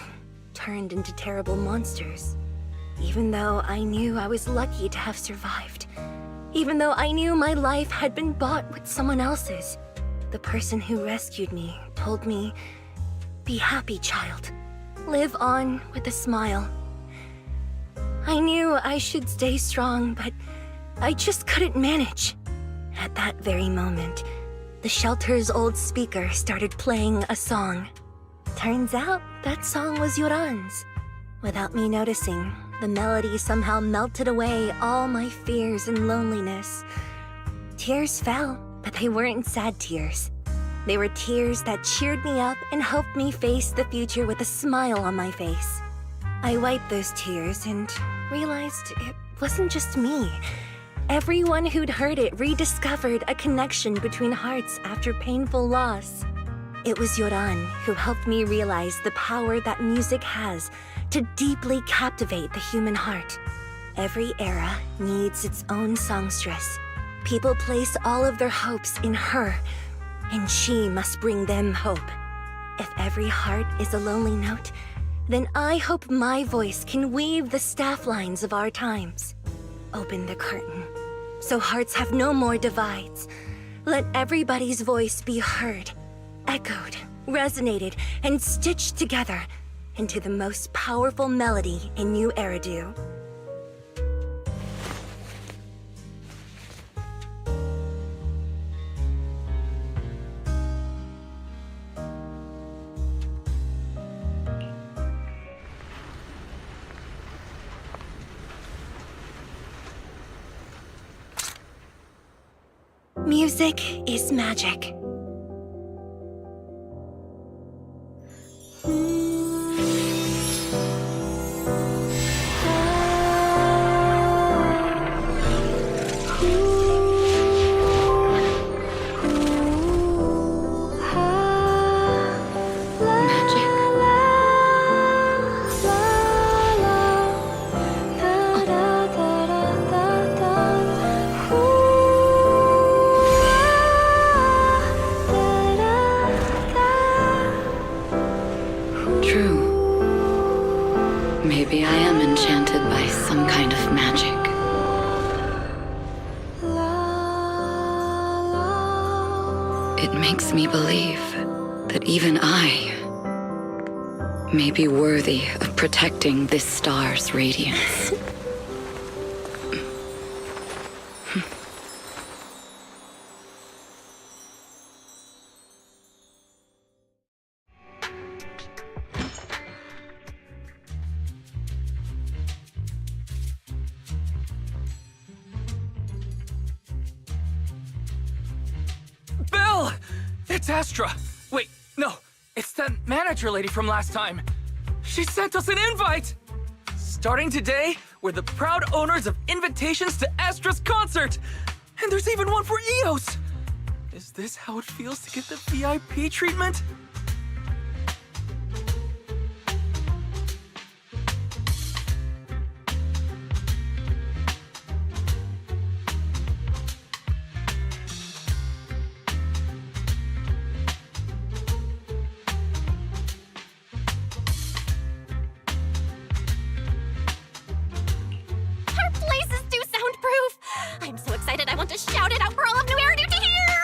turned into terrible monsters. Even though I knew I was lucky to have survived. Even though I knew my life had been bought with someone else's. The person who rescued me told me, "Be happy, child. Live on with a smile." I knew I should stay strong, but I just couldn't manage. At that very moment, the shelter's old speaker started playing a song. Turns out that song was Yoran's. Without me noticing, the melody somehow melted away all my fears and loneliness. Tears fell, but they weren't sad tears. They were tears that cheered me up and helped me face the future with a smile on my face. I wiped those tears and realized it wasn't just me. Everyone who'd heard it rediscovered a connection between hearts after painful loss. It was Yoran who helped me realize the power that music has to deeply captivate the human heart. Every era needs its own songstress. People place all of their hopes in her, and she must bring them hope. If every heart is a lonely note, then I hope my voice can weave the staff lines of our times. Open the curtain, so hearts have no more divides. Let everybody's voice be heard, echoed, resonated, and stitched together into the most powerful melody in New Eridu. Music is magic. makes me believe that even I may be worthy of protecting this star's radiance. Belle! It's Astra! Wait, no, it's that manager lady from last time. She sent us an invite! Starting today, we're the proud owners of invitations to Astra's concert! And there's even one for EOS! Is this how it feels to get the VIP treatment? Our place is too soundproof! I'm so excited I want to shout it out for all of New Eridu to hear!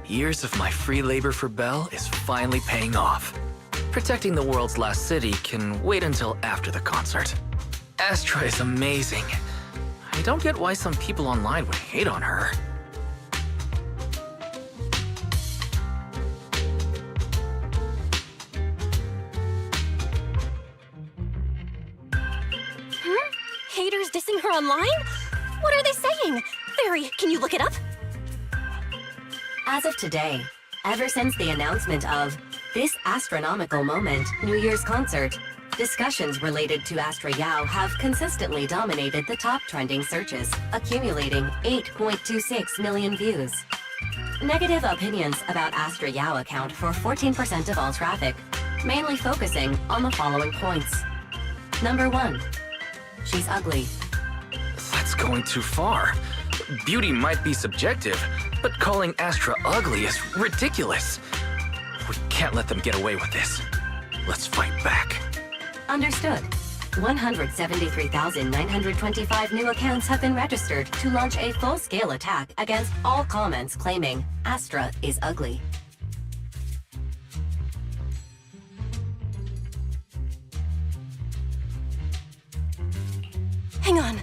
Years of my free labor for Belle is finally paying off. Protecting the world's last city can wait until after the concert. Astra is amazing. I don't get why some people online would hate on her. Haters dissing her online? What are they saying? Fairy, can you look it up? As of today, ever since the announcement of this astronomical moment New Year's concert, discussions related to Astra Yao have consistently dominated the top trending searches, accumulating 8.26 million views. Negative opinions about Astra Yao account for 14% of all traffic, mainly focusing on the following points. Number 1. She's ugly. That's going too far. Beauty might be subjective, but calling Astra ugly is ridiculous. We can't let them get away with this. Let's fight back. Understood. 173,925 new accounts have been registered to launch a full-scale attack against all comments claiming Astra is ugly. Hang on.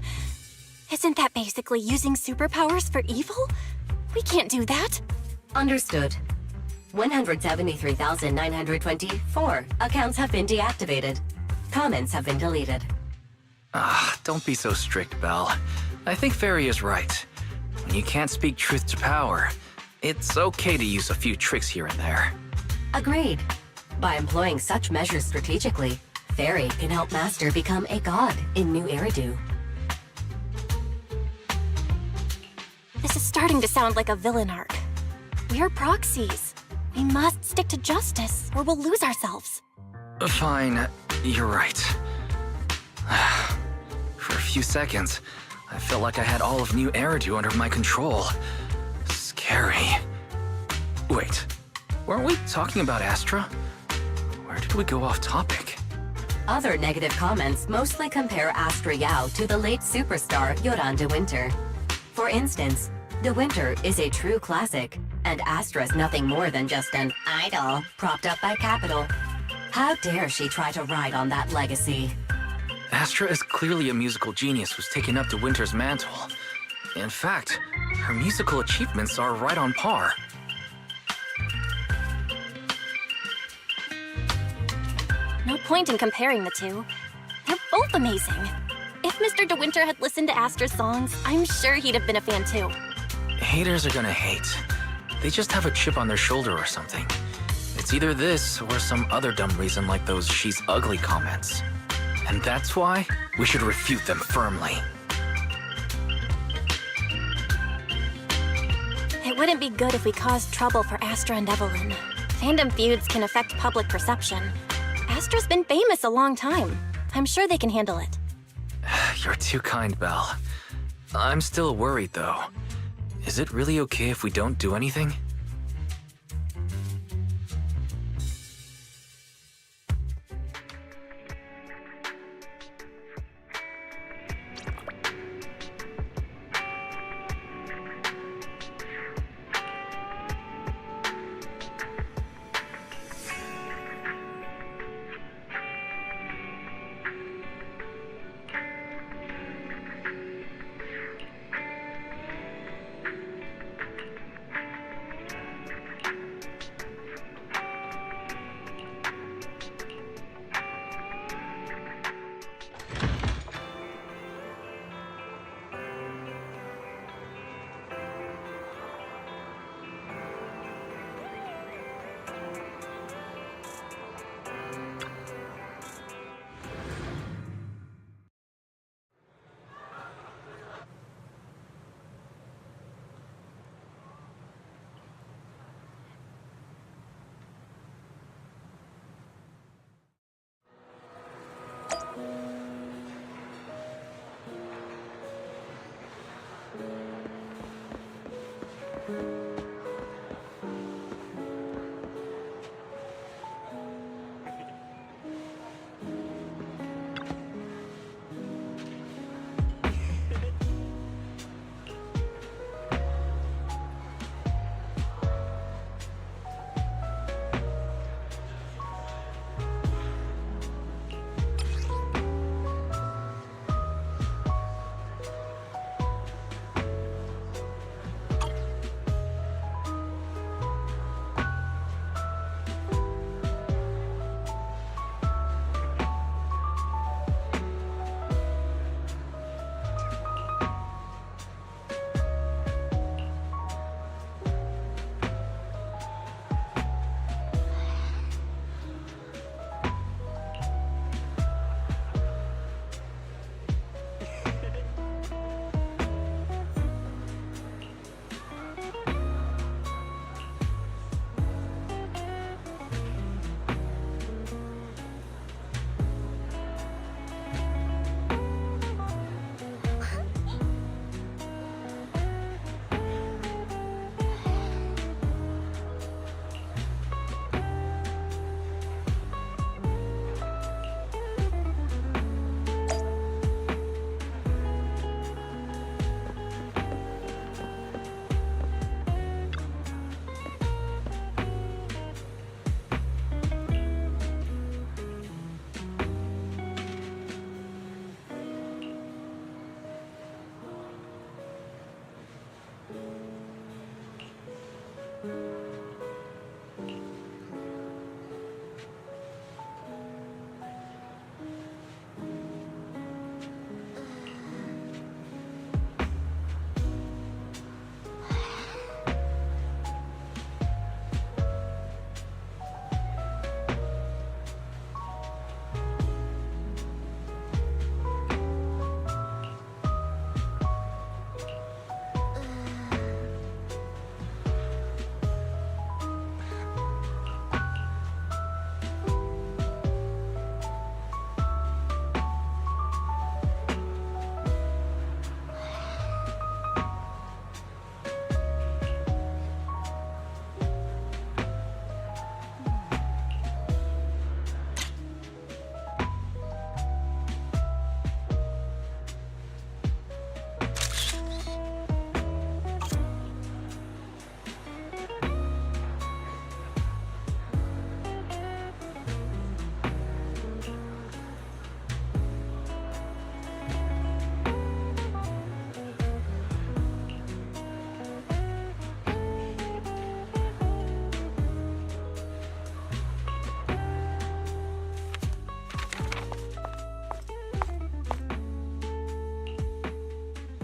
Isn't that basically using superpowers for evil? We can't do that. Understood. 173,924 accounts have been deactivated. Comments have been deleted. Don't be so strict, Belle. I think Fairy is right. When you can't speak truth to power, it's okay to use a few tricks here and there. Agreed. By employing such measures strategically, Fairy can help Master become a god in New Eridu. This is starting to sound like a villain arc. We're proxies. We must stick to justice, or we'll lose ourselves. Fine, you're right. For a few seconds, I felt like I had all of New Eridu under my control. Scary. Wait, weren't we talking about Astra? Where did we go off topic? Other negative comments mostly compare Astra Yao to the late superstar Yoran de Winter. For instance, De Winter is a true classic, and Astra's nothing more than just an idol propped up by capital. How dare she try to ride on that legacy? Astra is clearly a musical genius who's taken up De Winter's mantle. In fact, her musical achievements are right on par. No point in comparing the two. They're both amazing. If Mr. De Winter had listened to Astra's songs, I'm sure he'd have been a fan too. Haters are gonna hate. They just have a chip on their shoulder or something. It's either this or some other dumb reason like those "she's ugly" comments. And that's why we should refute them firmly. It wouldn't be good if we caused trouble for Astra and Evelyn. Fandom feuds can affect public perception. Astra's been famous a long time. I'm sure they can handle it. You're too kind, Belle. I'm still worried, though. Is it really okay if we don't do anything?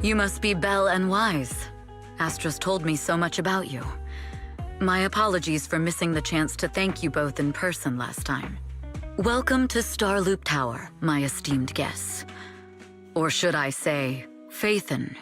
You must be Belle and Wise. Astra's told me so much about you. My apologies for missing the chance to thank you both in person last time. Welcome to Starloop Tower, my esteemed guests. Or should I say, Phaethon.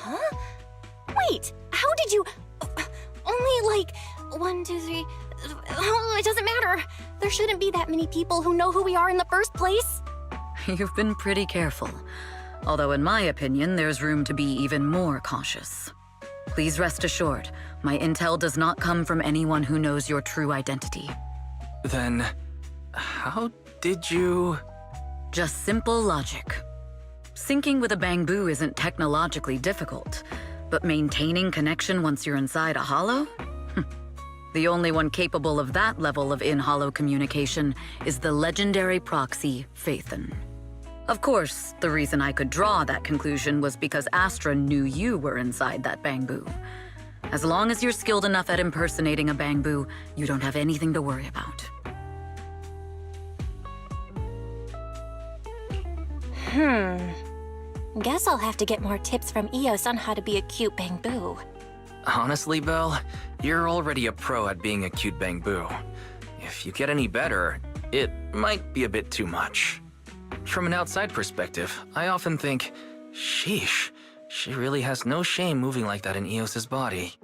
Huh? Wait, how did you... Only like 1, 2, 3... Oh, it doesn't matter. There shouldn't be that many people who know who we are in the first place. You've been pretty careful. Although in my opinion, there's room to be even more cautious. Please rest assured, my intel does not come from anyone who knows your true identity. Then, how did you... Just simple logic. Syncing with a bamboo isn't technologically difficult, but maintaining connection once you're inside a hollow? The only one capable of that level of in-hollow communication is the legendary proxy, Phaethon. Of course, the reason I could draw that conclusion was because Astra knew you were inside that bamboo. As long as you're skilled enough at impersonating a bamboo, you don't have anything to worry about. Guess I'll have to get more tips from Eos on how to be a cute bamboo. Honestly, Belle, you're already a pro at being a cute bamboo. If you get any better, it might be a bit too much. From an outside perspective, I often think, sheesh, she really has no shame moving like that in Eos's body.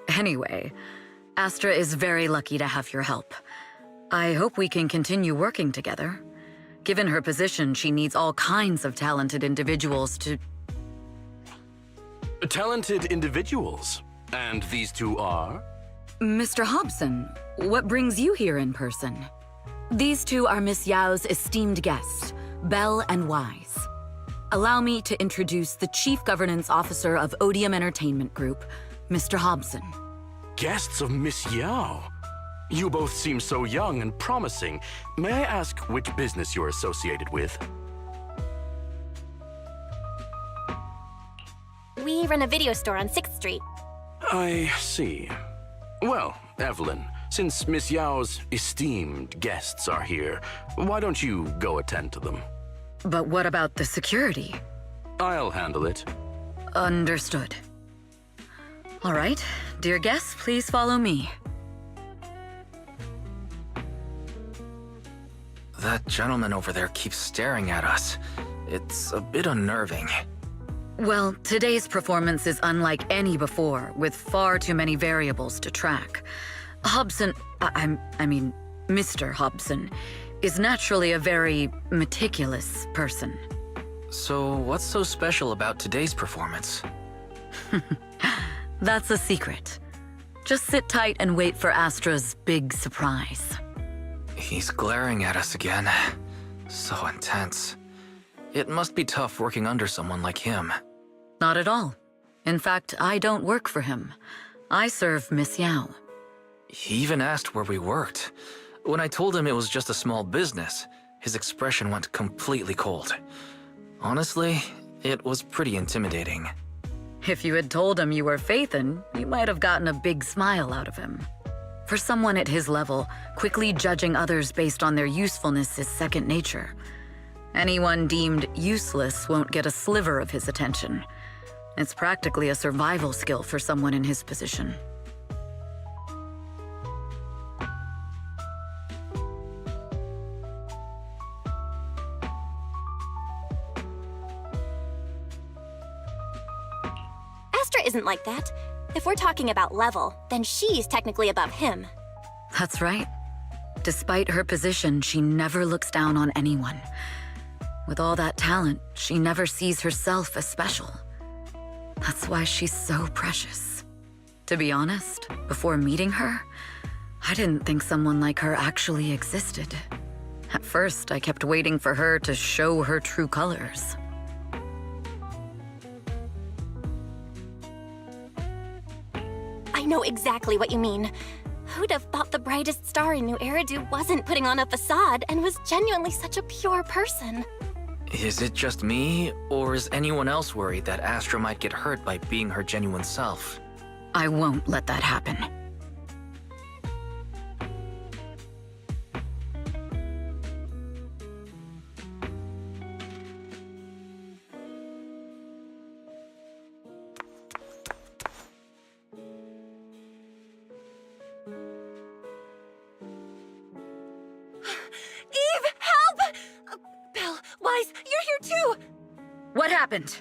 Anyway, Astra is very lucky to have your help. I hope we can continue working together. Given her position, she needs all kinds of talented individuals to... Talented individuals? And these two are? Mr. Hobson, what brings you here in person? These two are Miss Yao's esteemed guests, Belle and Wise. Allow me to introduce the Chief Governance Officer of Odium Entertainment Group, Mr. Hobson. Guests of Miss Yao? You both seem so young and promising. May I ask which business you're associated with? We run a video store on 6th Street. I see. Well, Evelyn, since Miss Yao's esteemed guests are here, why don't you go attend to them? But what about the security? I'll handle it. Understood. All right, dear guests, please follow me. That gentleman over there keeps staring at us. It's a bit unnerving. Well, today's performance is unlike any before, with far too many variables to track. Hobson, I mean, Mr. Hobson, is naturally a very meticulous person. So what's so special about today's performance? That's a secret. Just sit tight and wait for Astra's big surprise. He's glaring at us again. So intense. It must be tough working under someone like him. Not at all. In fact, I don't work for him. I serve Miss Yao. He even asked where we worked. When I told him it was just a small business, his expression went completely cold. Honestly, it was pretty intimidating. If you had told him you were Phaethon, you might have gotten a big smile out of him. For someone at his level, quickly judging others based on their usefulness is second nature. Anyone deemed useless won't get a sliver of his attention. It's practically a survival skill for someone in his position. Astra isn't like that. If we're talking about level, then she's technically above him. That's right. Despite her position, she never looks down on anyone. With all that talent, she never sees herself as special. That's why she's so precious. To be honest, before meeting her, I didn't think someone like her actually existed. At first, I kept waiting for her to show her true colors. I know exactly what you mean. Who'd have thought the brightest star in New Eridu wasn't putting on a facade and was genuinely such a pure person? Is it just me, or is anyone else worried that Astra might get hurt by being her genuine self? I won't let that happen. Eve, help! Belle, Wise, you're here too! What happened?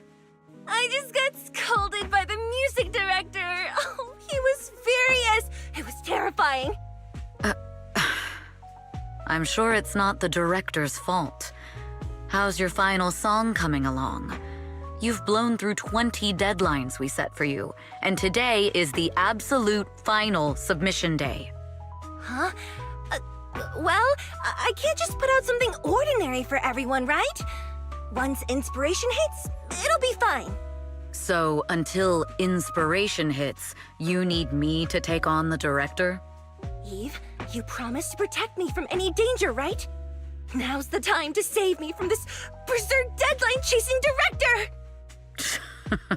I just got scolded by the music director. Oh, he was furious. It was terrifying. I'm sure it's not the director's fault. How's your final song coming along? You've blown through 20 deadlines we set for you, and today is the absolute final submission day. Huh? Well, I can't just put out something ordinary for everyone, right? Once inspiration hits, it'll be fine. So, until inspiration hits, you need me to take on the director? Eve, you promised to protect me from any danger, right? Now's the time to save me from this berserk deadline-chasing director!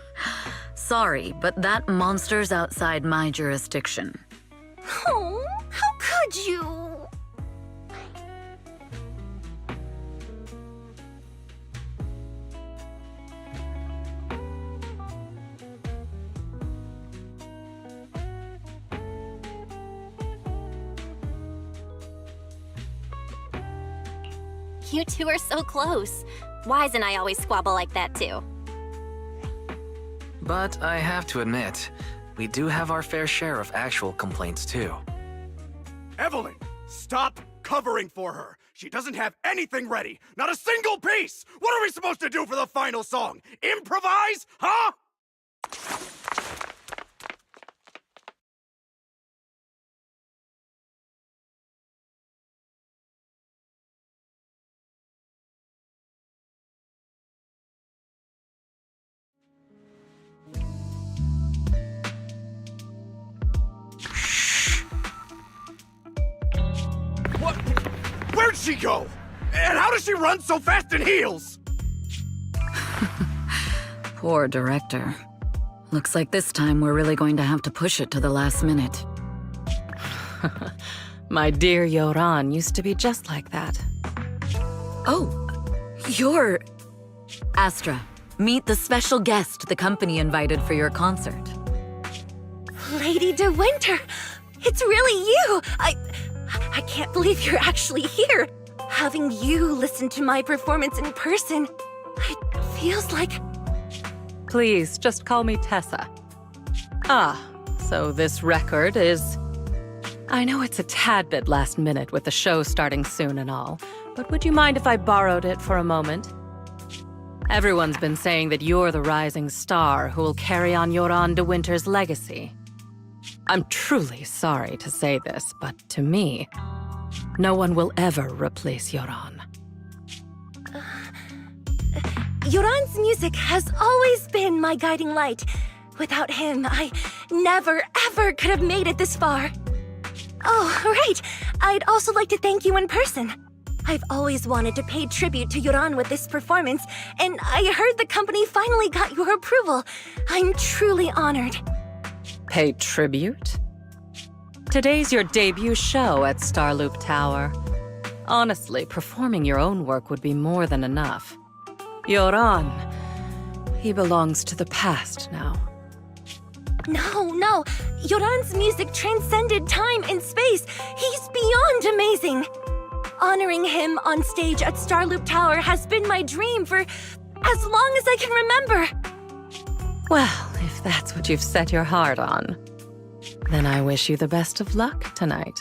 Sorry, but that monster's outside my jurisdiction. Oh, how could you? You two are so close. Wise and I always squabble like that too. But I have to admit, we do have our fair share of actual complaints too. Evelyn, stop covering for her. She doesn't have anything ready. Not a single piece. What are we supposed to do for the final song? Improvise? Huh? What? Where'd she go? And how does she run so fast in heels? Poor director. Looks like this time we're really going to have to push it to the last minute. My dear Yoran used to be just like that. Oh, you're... Astra, meet the special guest the company invited for your concert. Lady De Winter! It's really you! I can't believe you're actually here! having you listen to my performance in person, it feels like... Please, just call me Tessa. So this record is... I know it's a tad bit last minute with the show starting soon and all, but would you mind if I borrowed it for a moment? Everyone's been saying that you're the rising star who will carry on Yoran de Winter's legacy. I'm truly sorry to say this, but to me, no one will ever replace Yoran. Yoran's music has always been my guiding light. Without him, I never, ever could have made it this far. Oh, right. I'd also like to thank you in person. I've always wanted to pay tribute to Yoran with this performance, and I heard the company finally got your approval. I'm truly honored. Pay tribute? Today's your debut show at Starloop Tower. Honestly, performing your own work would be more than enough. Yoran, he belongs to the past now. No. Yoran's music transcended time and space. He's beyond amazing. Honoring him on stage at Starloop Tower has been my dream for as long as I can remember. Well, if that's what you've set your heart on, then I wish you the best of luck tonight.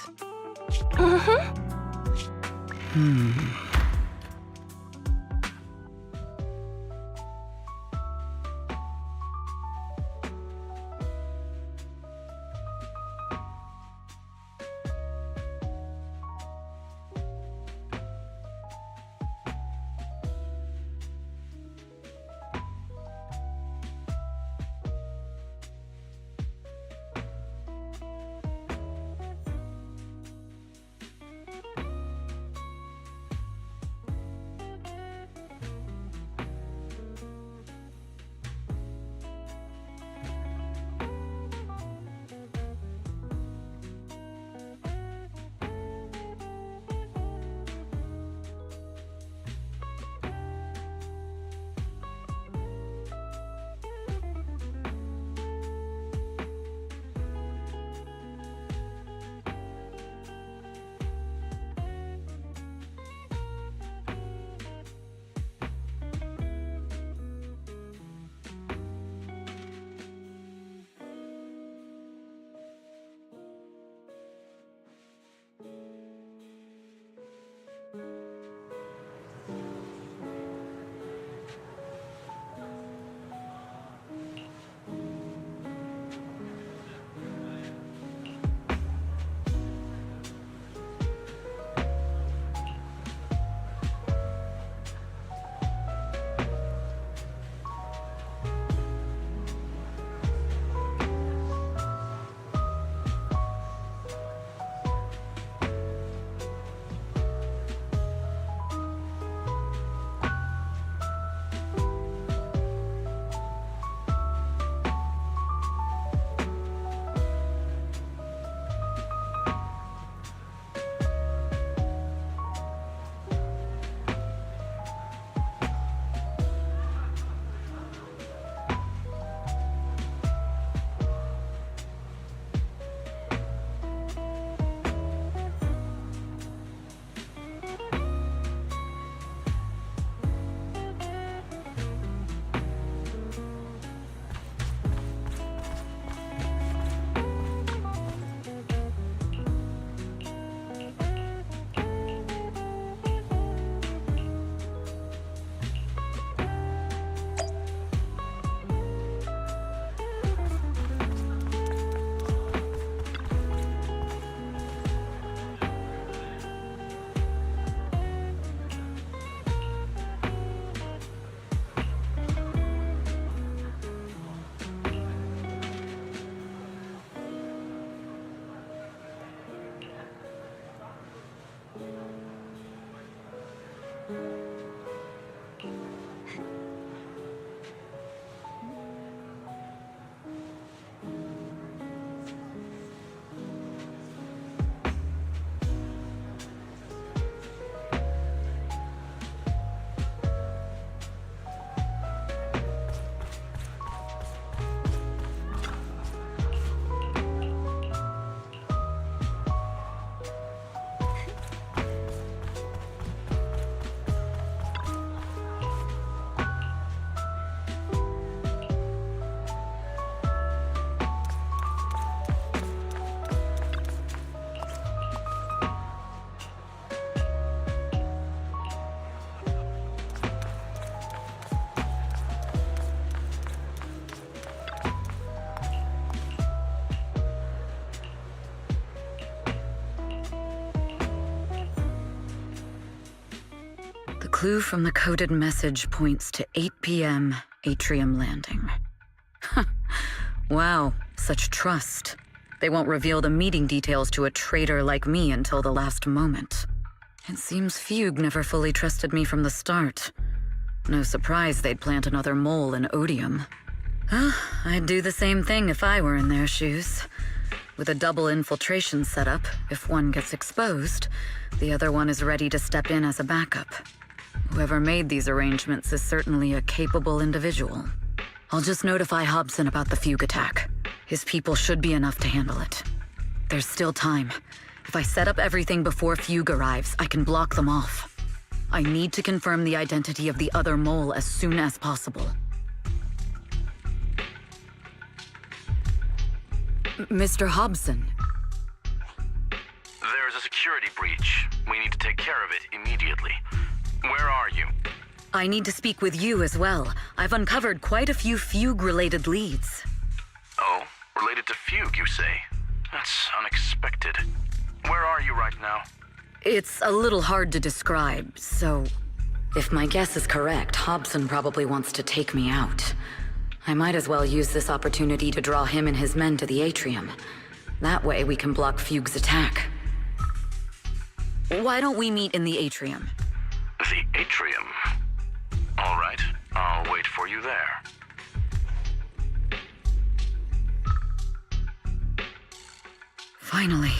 clue from the coded message points to 8 p.m. Atrium Landing. Wow, such trust. They won't reveal the meeting details to a traitor like me until the last moment. It seems Fugue never fully trusted me from the start. No surprise they'd plant another mole in Odium. I'd do the same thing if I were in their shoes. With a double infiltration setup, if one gets exposed, the other one is ready to step in as a backup. Whoever made these arrangements is certainly a capable individual. I'll just notify Hobson about the Fugue attack. His people should be enough to handle it. There's still time. If I set up everything before Fugue arrives, I can block them off. I need to confirm the identity of the other mole as soon as possible. Mr. Hobson. There's a security breach. We need to take care of it immediately. Where are you? I need to speak with you as well. I've uncovered quite a few Fugue-related leads. Oh, related to Fugue, you say? That's unexpected. Where are you right now? It's a little hard to describe, so... If my guess is correct, Hobson probably wants to take me out. I might as well use this opportunity to draw him and his men to the atrium. That way we can block Fugue's attack. Why don't we meet in the atrium? The atrium? All right, I'll wait for you there. Finally.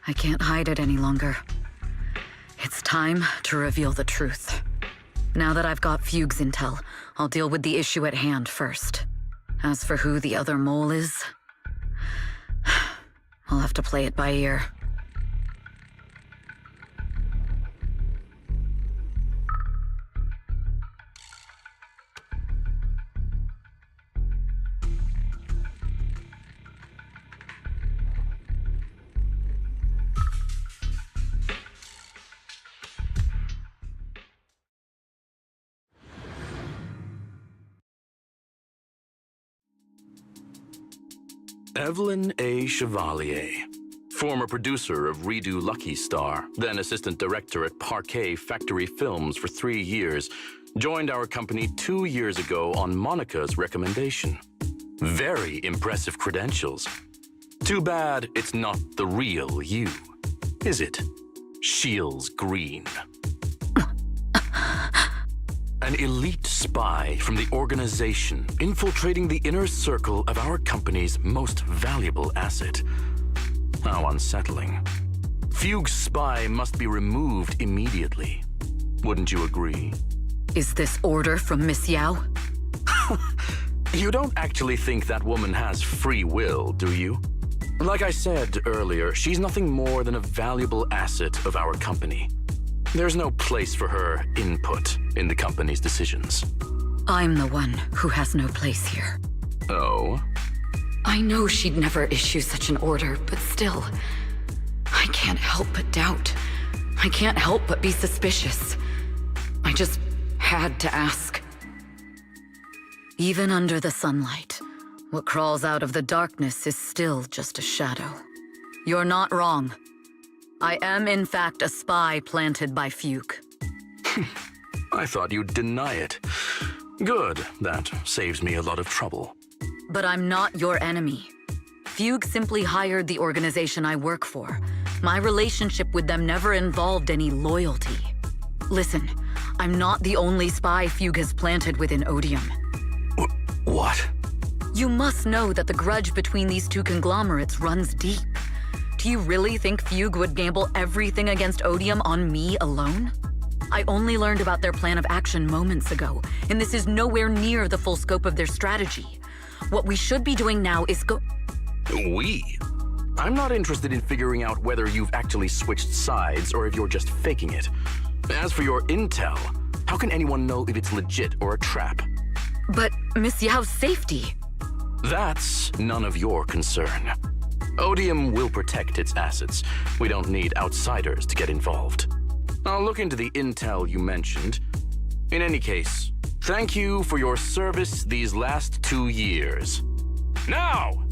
I can't hide it any longer. It's time to reveal the truth. Now that I've got Fugue's intel, I'll deal with the issue at hand first. As for who the other mole is, I'll have to play it by ear. Evelyn A. Chevalier, former producer of Redo Lucky Star, then assistant director at Parquet Factory Films for 3 years, joined our company 2 years ago on Monica's recommendation. Very impressive credentials. Too bad it's not the real you, is it? Shields Green. An elite spy from the organization infiltrating the inner circle of our company's most valuable asset. How unsettling. Fugue's spy must be removed immediately. Wouldn't you agree? Is this order from Miss Yao? You don't actually think that woman has free will, do you? Like I said earlier, she's nothing more than a valuable asset of our company. There's no place for her input in the company's decisions. I'm the one who has no place here. Oh? I know she'd never issue such an order, but still, I can't help but doubt. I can't help but be suspicious. I just had to ask. Even under the sunlight, what crawls out of the darkness is still just a shadow. You're not wrong. I am, in fact, a spy planted by Fugue. I thought you'd deny it. Good, that saves me a lot of trouble. But I'm not your enemy. Fugue simply hired the organization I work for. My relationship with them never involved any loyalty. Listen, I'm not the only spy Fugue has planted within Odium. What? You must know that the grudge between these two conglomerates runs deep. Do you really think Fugue would gamble everything against Odium on me alone? I only learned about their plan of action moments ago, and this is nowhere near the full scope of their strategy. What we should be doing now is We? I'm not interested in figuring out whether you've actually switched sides or if you're just faking it. As for your intel, how can anyone know if it's legit or a trap? But Miss Yao's safety... That's none of your concern. Odium will protect its assets. We don't need outsiders to get involved. I'll look into the intel you mentioned. In any case, thank you for your service these last 2 years. Now!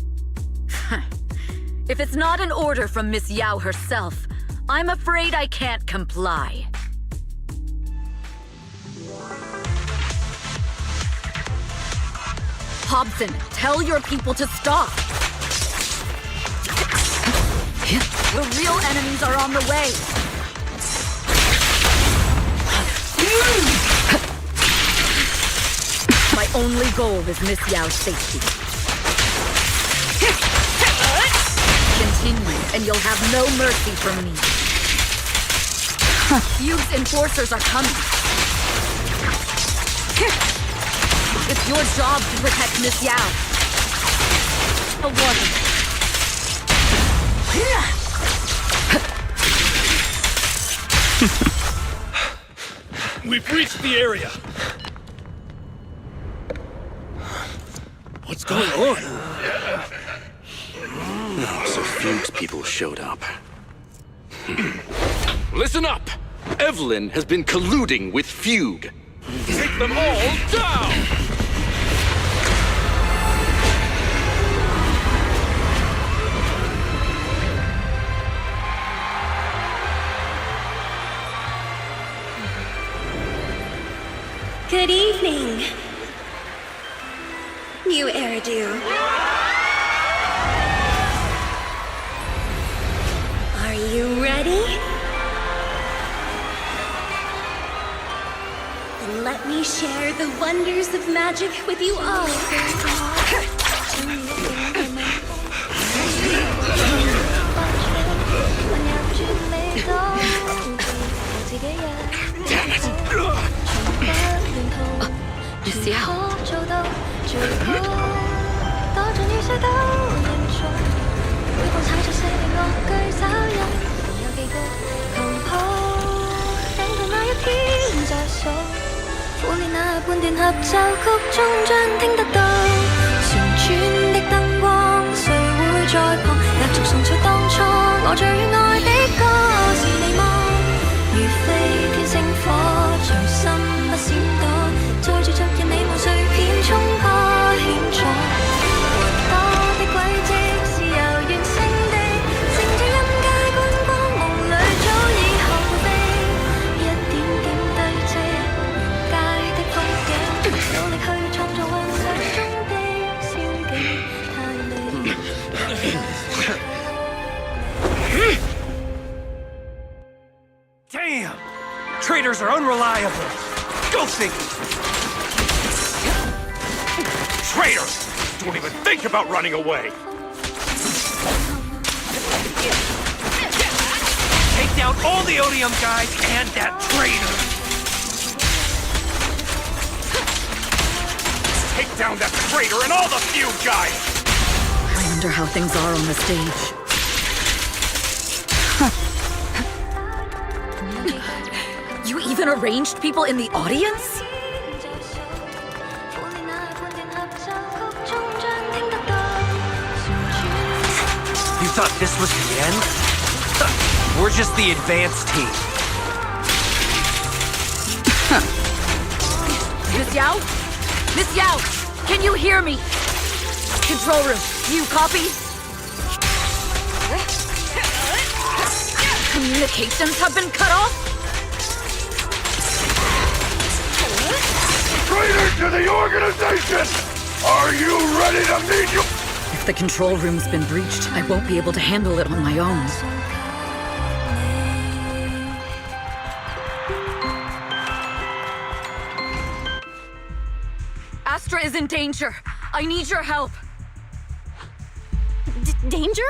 If it's not an order from Miss Yao herself, I'm afraid I can't comply. Hobson, tell your people to stop! The real enemies are on the way! My only goal is Miss Yao's safety. Continue, and you'll have no mercy from me. Fugue's enforcers are coming. It's your job to protect Miss Yao. A warning. We've reached the area. What's going on? Oh, so Fugue's people showed up. Listen up! Evelyn has been colluding with Fugue. Take them all down! Good evening. New Eridu. Are you ready? Then let me share the wonders of magic with you all. Damn it! Miss Yao. Damn! Traitors are unreliable. Go figure. Traitors! Don't even think about running away! Take down all the Odium guys and that traitor! Take down that traitor and all the Fugue guys! I wonder how things are on the stage. You even arranged people in the audience? You thought this was the end? We're just the advanced team. Miss Yao? Miss Yao, can you hear me? Control room, you copy? Communications have been cut off? Traitor to the organization! Are you ready to meet you? If the control room's been breached, I won't be able to handle it on my own. Astra is in danger. I need your help. Danger?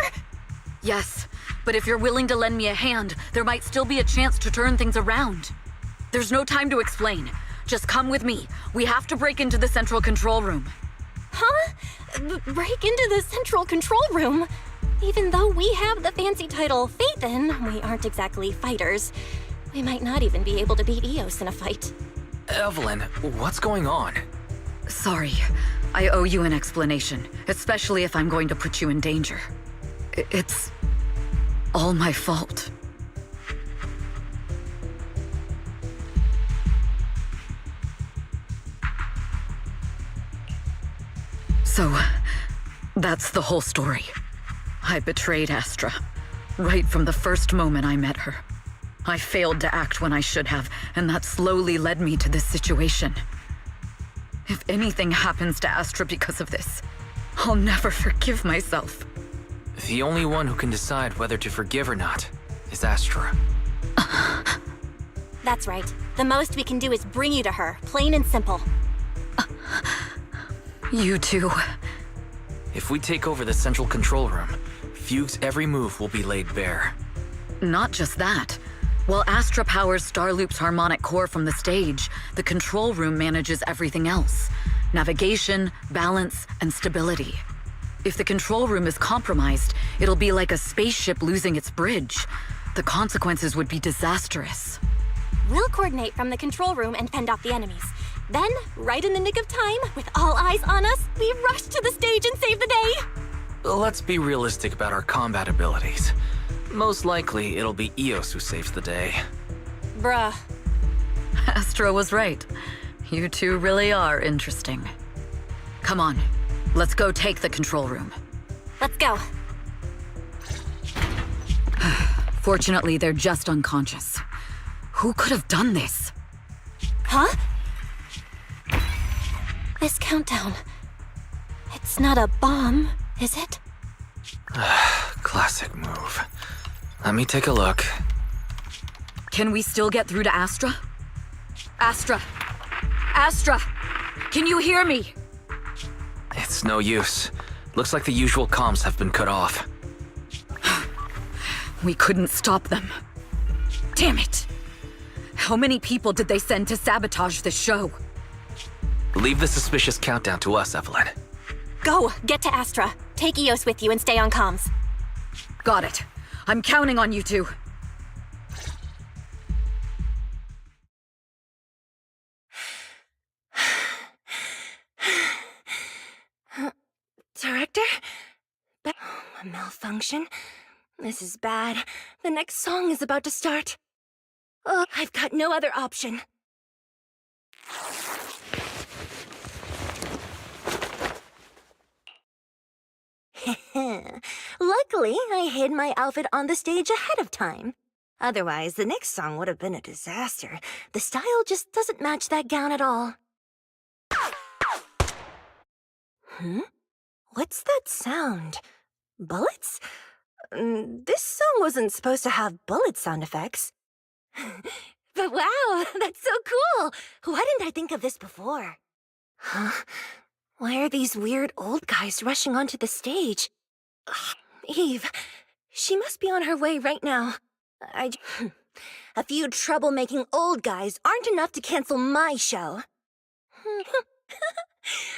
Yes, but if you're willing to lend me a hand, there might still be a chance to turn things around. There's no time to explain. Just come with me. We have to break into the central control room. Huh? Break into the central control room? Even though we have the fancy title Phaethon, we aren't exactly fighters. We might not even be able to beat Eos in a fight. Evelyn, what's going on? Sorry. I owe you an explanation, especially if I'm going to put you in danger. It's all my fault. So, that's the whole story. I betrayed Astra, right from the first moment I met her. I failed to act when I should have, and that slowly led me to this situation. If anything happens to Astra because of this, I'll never forgive myself. The only one who can decide whether to forgive or not is Astra. That's right. The most we can do is bring you to her, plain and simple. You too. If we take over the central control room, Fugue's every move will be laid bare. Not just that. While Astra powers Starloop's harmonic core from the stage, the control room manages everything else. Navigation, balance, and stability. If the control room is compromised, it'll be like a spaceship losing its bridge. The consequences would be disastrous. We'll coordinate from the control room and fend off the enemies. Then, right in the nick of time, with all eyes on us, we rush to the stage and save the day! Let's be realistic about our combat abilities. Most likely, it'll be Eos who saves the day. Bruh. Astra was right. You two really are interesting. Come on, let's go take the control room. Let's go. Fortunately, they're just unconscious. Who could have done this? Huh? This countdown. It's not a bomb, is it? Classic move. Let me take a look. Can we still get through to Astra? Astra! Astra! Can you hear me? It's no use. Looks like the usual comms have been cut off. We couldn't stop them. Damn it! How many people did they send to sabotage this show? Leave the suspicious countdown to us, Evelyn. Go! Get to Astra. Take Eos with you and stay on comms. Got it. I'm counting on you two. Director? A malfunction? This is bad. The next song is about to start. I've got no other option. Luckily, I hid my outfit on the stage ahead of time. Otherwise, the next song would have been a disaster. The style just doesn't match that gown at all. What's that sound? Bullets? This song wasn't supposed to have bullet sound effects. But wow, that's so cool! Why didn't I think of this before? Huh? Why are these weird old guys rushing onto the stage? Eve, she must be on her way right now. A few troublemaking old guys aren't enough to cancel my show.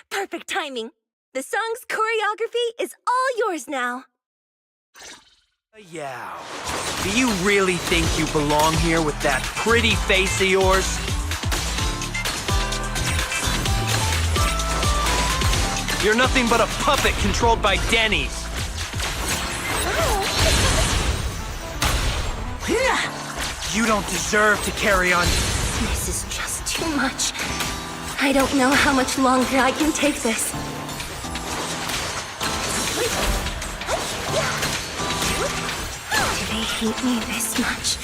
Perfect timing. The song's choreography is all yours now. Yeah. Do you really think you belong here with that pretty face of yours? You're nothing but a puppet controlled by Denny's. You don't deserve to carry on. This is just too much. I don't know how much longer I can take this. Do they hate me this much?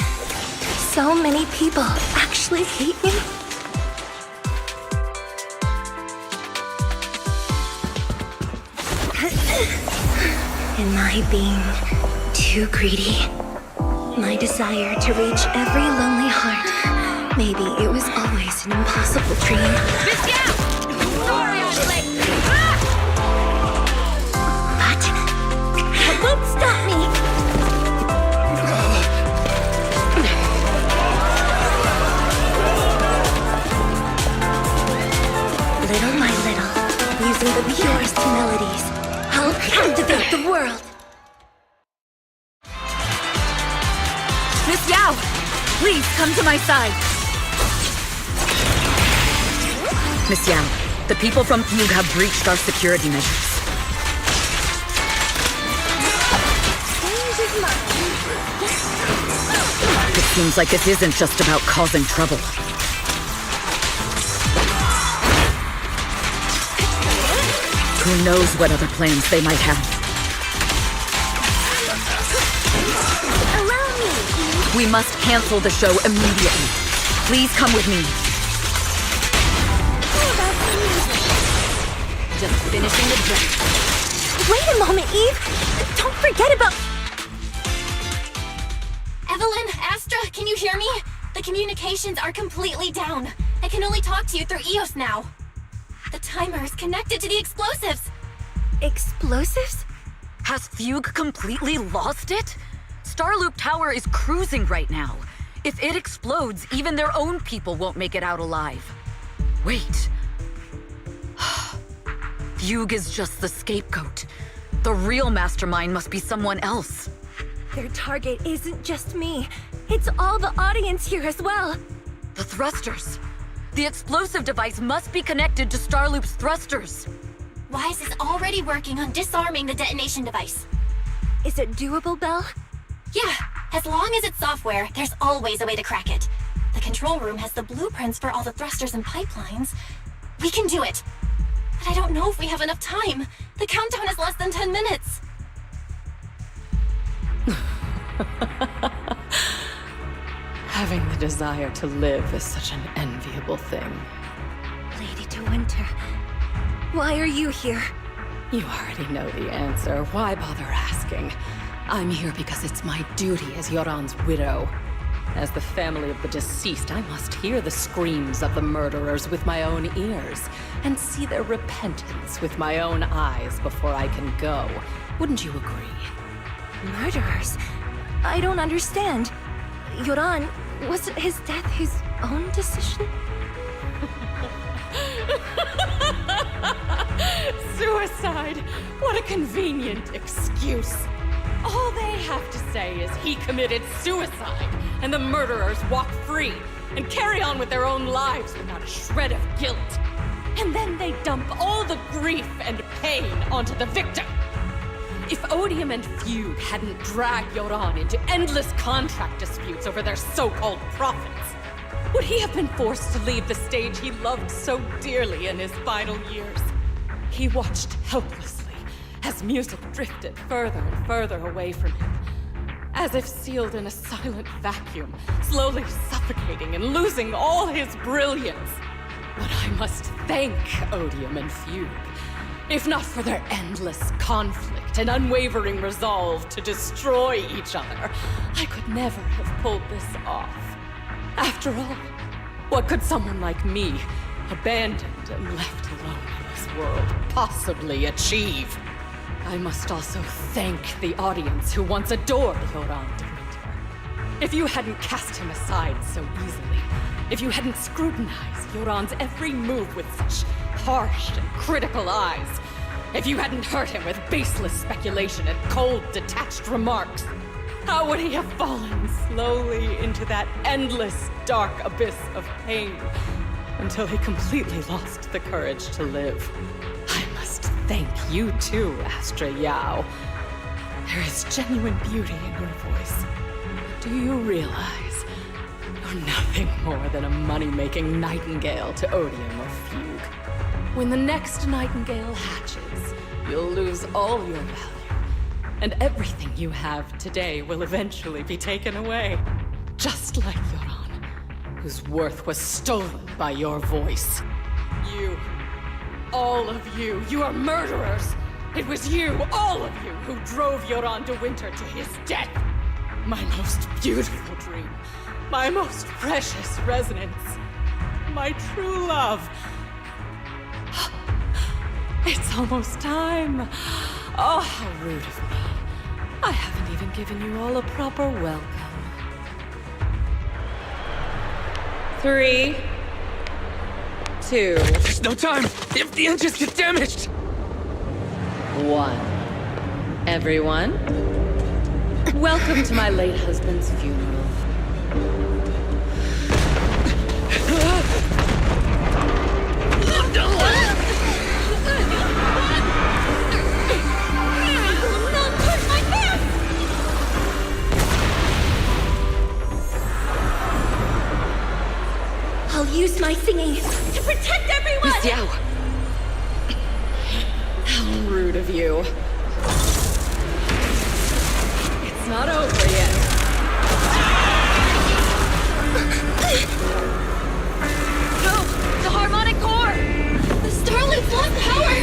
So many people actually hate me? Am I being too greedy? My desire to reach every lonely heart. Maybe it was always an impossible dream. But that won't stop me. Little by little, using the purest melodies, I'll captivate the world. Miss Yao! Please, come to my side! Miss Yao, the people from Fugue have breached our security measures. It seems like this isn't just about causing trouble. Who knows what other plans they might have. We must cancel the show immediately. Please come with me. just finishing the job. Wait a moment, Eve! Don't forget about... Evelyn, Astra, can you hear me? The communications are completely down. I can only talk to you through EOS now. The timer is connected to the explosives. Explosives? Has Fugue completely lost it? Starloop Tower is cruising right now. If it explodes, even their own people won't make it out alive. Wait. Fugue is just the scapegoat. The real mastermind must be someone else. Their target isn't just me. It's all the audience here as well. The thrusters. The explosive device must be connected to Starloop's thrusters. Wise is already working on disarming the detonation device. Is it doable, Belle? Yeah, as long as it's software, there's always a way to crack it. The control room has the blueprints for all the thrusters and pipelines. We can do it. But I don't know if we have enough time. The countdown is less than 10 minutes. Having the desire to live is such an enviable thing. Lady De Winter, why are you here? You already know the answer. Why bother asking? I'm here because it's my duty as Yoran's widow. As the family of the deceased, I must hear the screams of the murderers with my own ears, and see their repentance with my own eyes before I can go. Wouldn't you agree? Murderers? I don't understand. Yoran, wasn't his death his own decision? Suicide! What a convenient excuse. All they have to say is he committed suicide, and the murderers walk free and carry on with their own lives without a shred of guilt. And then they dump all the grief and pain onto the victim. If Odium and Fugue hadn't dragged Yoran into endless contract disputes over their so-called profits, would he have been forced to leave the stage he loved so dearly in his final years? He watched helplessly as music drifted further and further away from him, as if sealed in a silent vacuum, slowly suffocating and losing all his brilliance. But I must thank Odium and Fugue. If not for their endless conflict and unwavering resolve to destroy each other, I could never have pulled this off. After all, what could someone like me, abandoned and left alone in this world, possibly achieve? I must also thank the audience who once adored Yoran De Winter. If you hadn't cast him aside so easily, if you hadn't scrutinized Yoran's every move with such harsh and critical eyes, if you hadn't hurt him with baseless speculation and cold, detached remarks, how would he have fallen slowly into that endless, dark abyss of pain until he completely lost the courage to live? I must thank you too, Astra Yao. There is genuine beauty in your voice. But do you realize you're nothing more than a money-making nightingale to Odium or Fugue? When the next nightingale hatches, you'll lose all your value, and everything you have today will eventually be taken away. Just like Yoran, whose worth was stolen by your voice. You, all of you, you are murderers! It was you, all of you, who drove Yoran De Winter to his death! My most beautiful dream, my most precious resonance, my true love. It's almost time. Oh, how rude of me. I haven't even given you all a proper welcome. 3, 2... There's no time! If the engines get damaged! 1. Everyone, welcome to my late husband's funeral. I'll use my thingy to protect everyone! Miss Yao! How rude of you. It's not over yet. No! The harmonic core! The Starloop's lost power!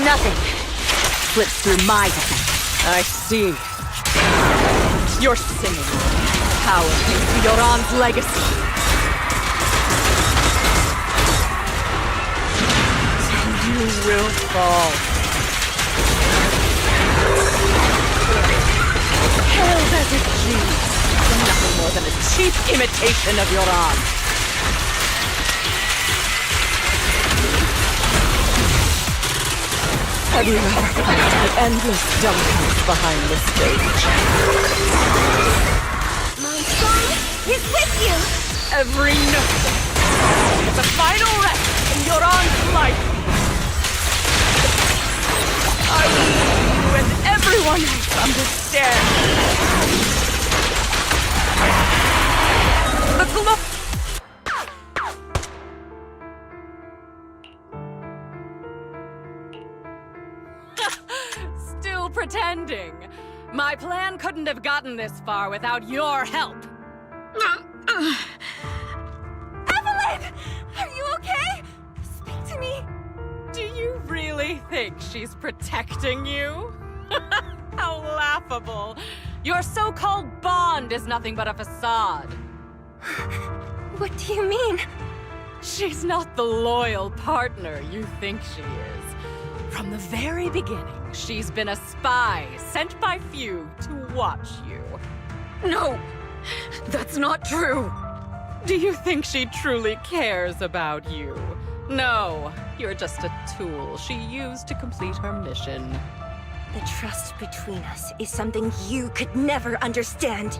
Nothing slips through my defense. I see. You're singing power into Yoran's legacy. You will fall. Hell Desert Jews are nothing more than a cheap imitation of Yoran. Have you ever felt the endless dumbness behind the stage? My song is with you! Every note. The final rest in Yoran's life. I will see you and everyone else understand. The glow. Still pretending. My plan couldn't have gotten this far without your help. Evelyn! Are you okay? Speak to me. Do you really think she's protecting you? How laughable. Your so-called bond is nothing but a facade. What do you mean? She's not the loyal partner you think she is. From the very beginning, she's been a spy sent by Fugue to watch you. No! That's not true! Do you think she truly cares about you? No, you're just a tool she used to complete her mission. The trust between us is something you could never understand.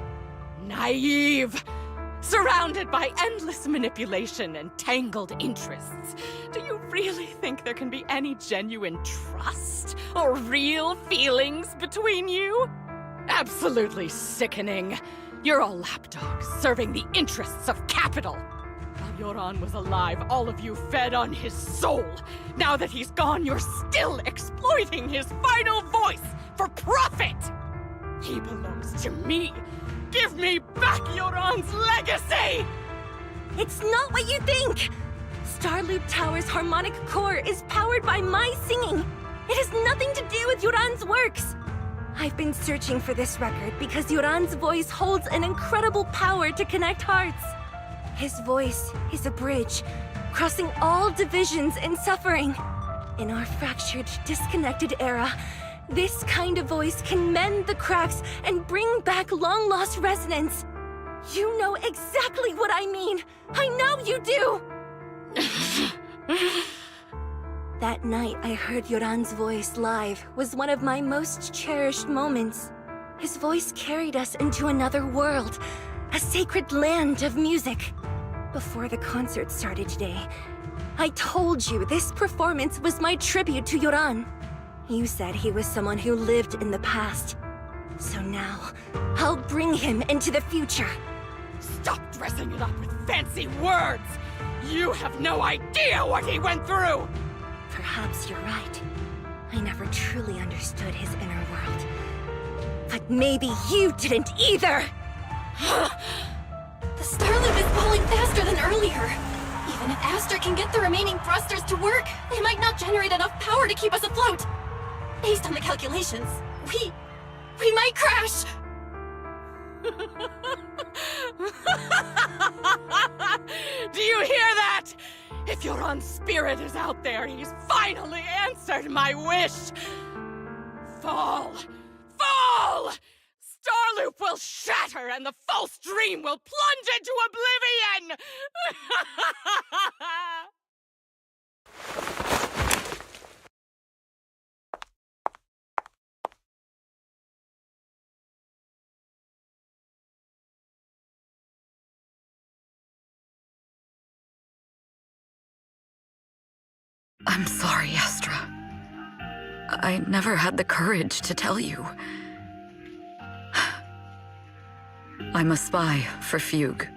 Naive! Surrounded by endless manipulation and tangled interests. Do you really think there can be any genuine trust or real feelings between you? Absolutely sickening. You're all lapdogs serving the interests of capital. While Yoran was alive, all of you fed on his soul. Now that he's gone, you're still exploiting his final voice for profit. He belongs to me. Give me back Yoran's legacy! It's not what you think! Starloop Tower's harmonic core is powered by my singing. It has nothing to do with Yoran's works. I've been searching for this record because Yoran's voice holds an incredible power to connect hearts. His voice is a bridge, crossing all divisions and suffering. In our fractured, disconnected era, this kind of voice can mend the cracks and bring back long-lost resonance. You know exactly what I mean. I know you do! That night I heard Yoran's voice live was one of my most cherished moments. His voice carried us into another world, a sacred land of music. Before the concert started today, I told you this performance was my tribute to Yoran. You said he was someone who lived in the past. So now, I'll bring him into the future. Stop dressing it up with fancy words! You have no idea what he went through! Perhaps you're right. I never truly understood his inner world. But maybe you didn't either! The Starloop is falling faster than earlier. Even if Aster can get the remaining thrusters to work, they might not generate enough power to keep us afloat. Based on the calculations, we might crash! Do you hear that? If Yoran's spirit is out there, he's finally answered my wish! Fall! Fall! Starloop will shatter and the false dream will plunge into oblivion! I'm sorry, Astra. I never had the courage to tell you. I'm a spy for Fugue.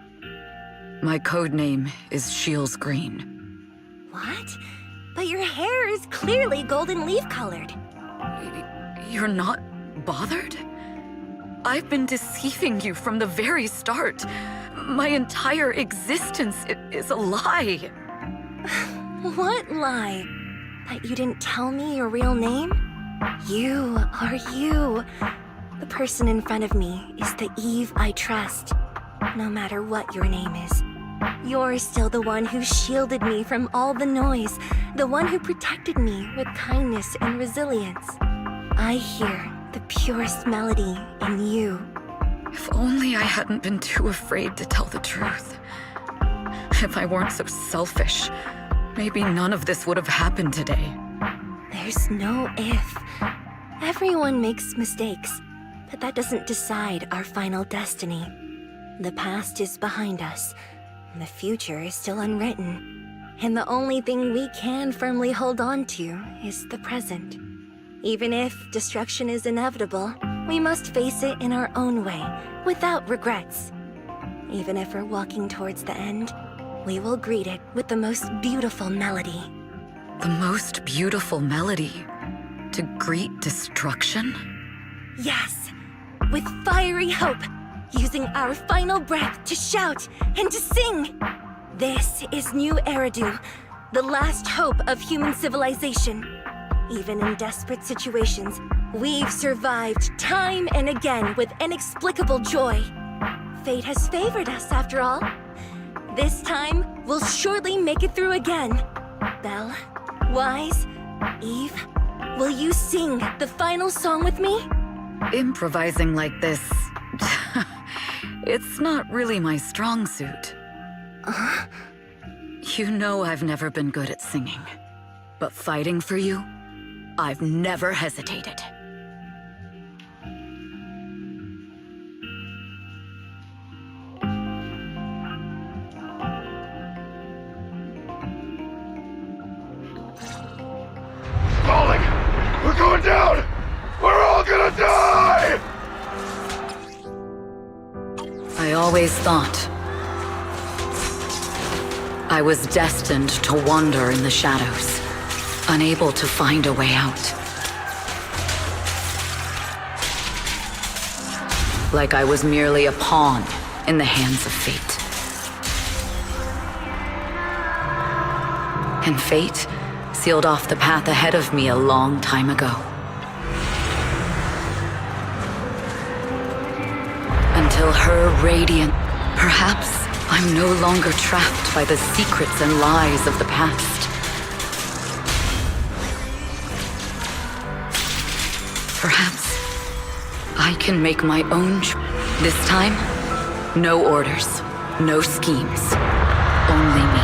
My code name is Shields Green. What? But your hair is clearly golden leaf-colored. You're not bothered? I've been deceiving you from the very start. My entire existence is a lie. What lie? that you didn't tell me your real name? You are you. The person in front of me is the Eve I trust, no matter what your name is. You're still the one who shielded me from all the noise, the one who protected me with kindness and resilience. I hear the purest melody in you. If only I hadn't been too afraid to tell the truth. If I weren't so selfish, maybe none of this would have happened today. There's no if. Everyone makes mistakes, but that doesn't decide our final destiny. The past is behind us. The future is still unwritten, and the only thing we can firmly hold on to is the present. Even if destruction is inevitable, we must face it in our own way, without regrets. Even if we're walking towards the end, we will greet it with the most beautiful melody. The most beautiful melody? To greet destruction? Yes, with fiery hope. Using our final breath to shout and to sing. This is New Eridu, the last hope of human civilization. Even in desperate situations, we've survived time and again with inexplicable joy. Fate has favored us after all. This time, we'll surely make it through again. Belle, Wise, Eve, will you sing the final song with me? Improvising like this... It's not really my strong suit. You know I've never been good at singing. But fighting for you, I've never hesitated. Falling! We're going down! We're all gonna die! I always thought I was destined to wander in the shadows, unable to find a way out. Like I was merely a pawn in the hands of fate. And fate sealed off the path ahead of me a long time ago. Until her radiant... Perhaps I'm no longer trapped by the secrets and lies of the past. Perhaps I can make my own This time, no orders, no schemes, only me.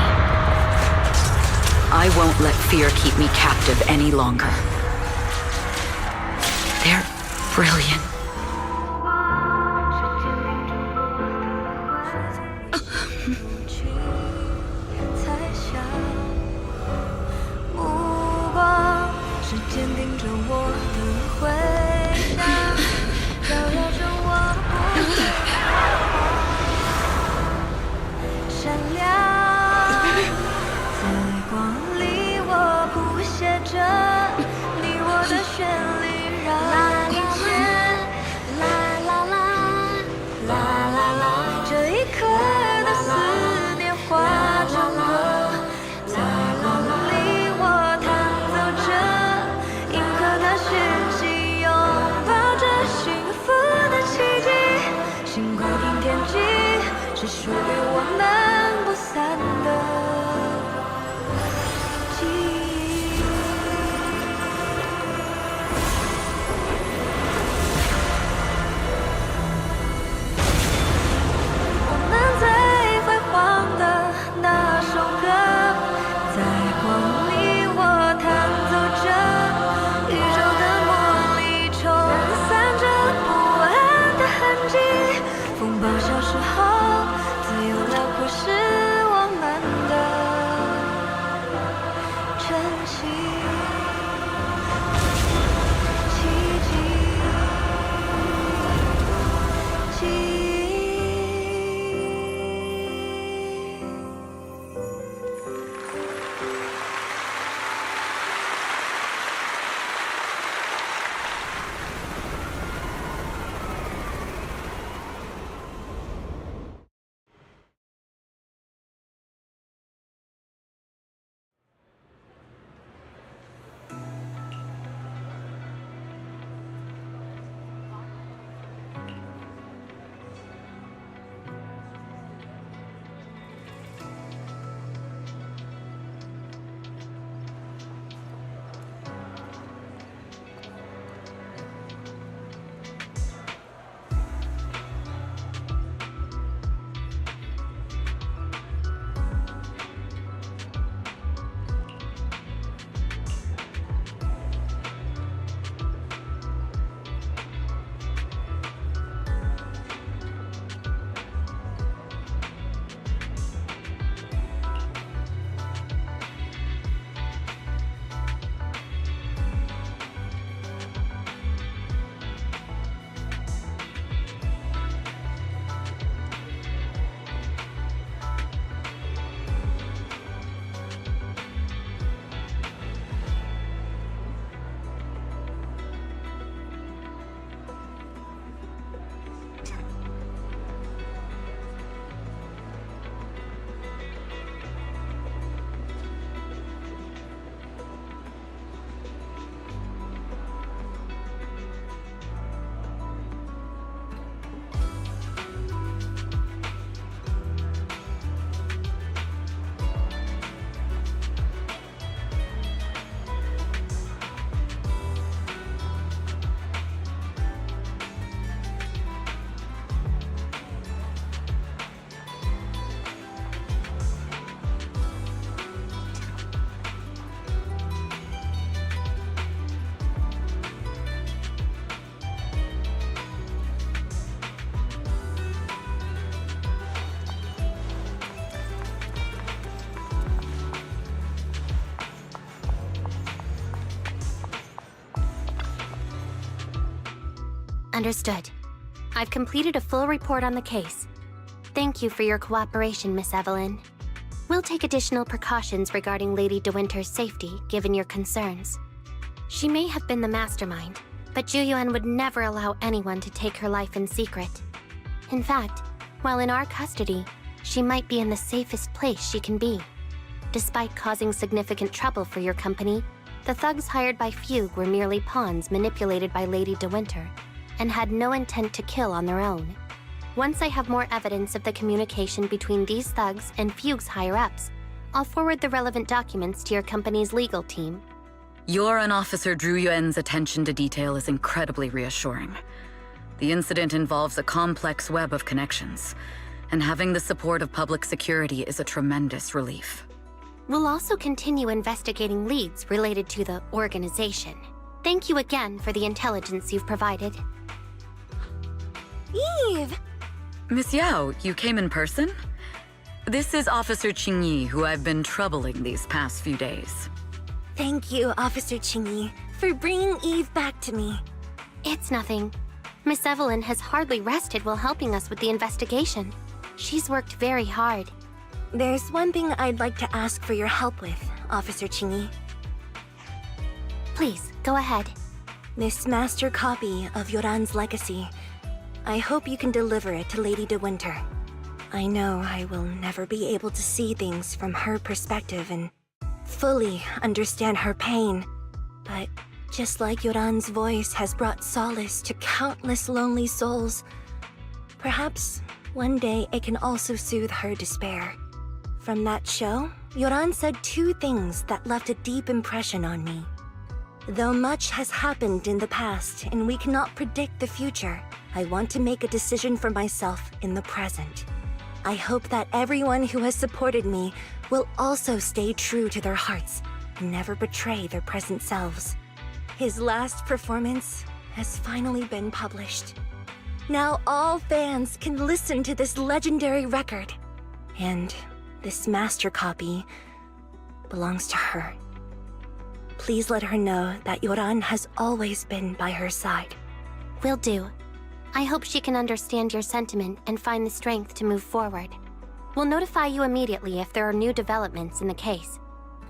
I won't let fear keep me captive any longer. They're brilliant. Understood. I've completed a full report on the case. Thank you for your cooperation, Miss Evelyn. We'll take additional precautions regarding Lady De Winter's safety, given your concerns. She may have been the mastermind, but Juyuan would never allow anyone to take her life in secret. In fact, while in our custody, she might be in the safest place she can be. Despite causing significant trouble for your company, the thugs hired by Fugue were merely pawns manipulated by Lady De Winter, and had no intent to kill on their own. Once I have more evidence of the communication between these thugs and Fugue's higher-ups, I'll forward the relevant documents to your company's legal team. Your and Officer Zhu Yuan's attention to detail is incredibly reassuring. The incident involves a complex web of connections, and having the support of public security is a tremendous relief. We'll also continue investigating leads related to the organization. Thank you again for the intelligence you've provided. Eve! Miss Yao, you came in person? This is Officer Qingyi, who I've been troubling these past few days. Thank you, Officer Qingyi, for bringing Eve back to me. It's nothing. Miss Evelyn has hardly rested while helping us with the investigation. She's worked very hard. There's one thing I'd like to ask for your help with, Officer Qingyi. Please, go ahead. This master copy of Yoran's legacy. I hope you can deliver it to Lady De Winter. I know I will never be able to see things from her perspective and fully understand her pain. But just like Yoran's voice has brought solace to countless lonely souls, perhaps one day it can also soothe her despair. From that show, Yoran said two things that left a deep impression on me. Though much has happened in the past and we cannot predict the future, I want to make a decision for myself in the present. I hope that everyone who has supported me will also stay true to their hearts and never betray their present selves. His last performance has finally been published. Now all fans can listen to this legendary record. And this master copy belongs to her. Please let her know that Yoran has always been by her side. Will do. I hope she can understand your sentiment and find the strength to move forward. We'll notify you immediately if there are new developments in the case.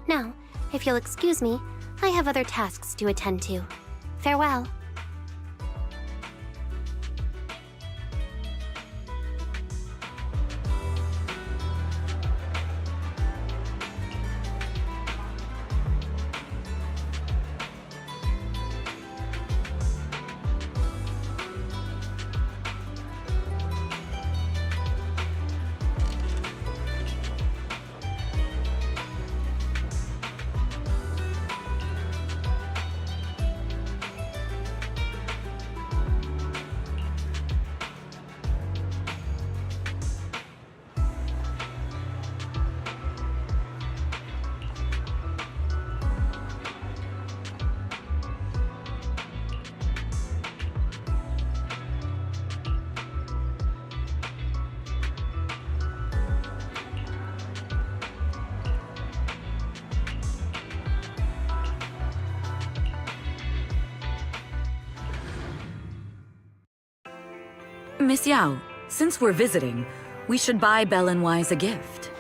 Now, if you'll excuse me, I have other tasks to attend to. Farewell. Miss Yao, since we're visiting, we should buy Belle and Wise a gift.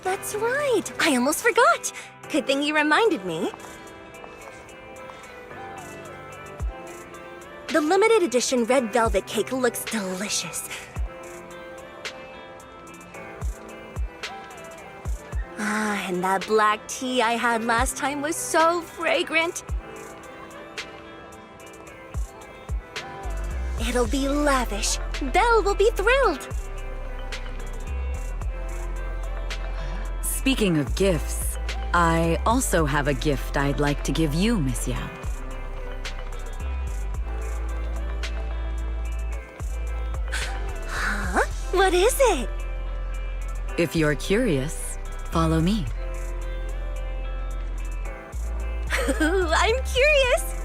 That's right! I almost forgot! Good thing you reminded me. The limited edition red velvet cake looks delicious. Ah, and that black tea I had last time was so fragrant. It'll be lavish. Belle will be thrilled. Speaking of gifts, I also have a gift I'd like to give you, Miss Yao. Huh? What is it? If you're curious, follow me. I'm curious.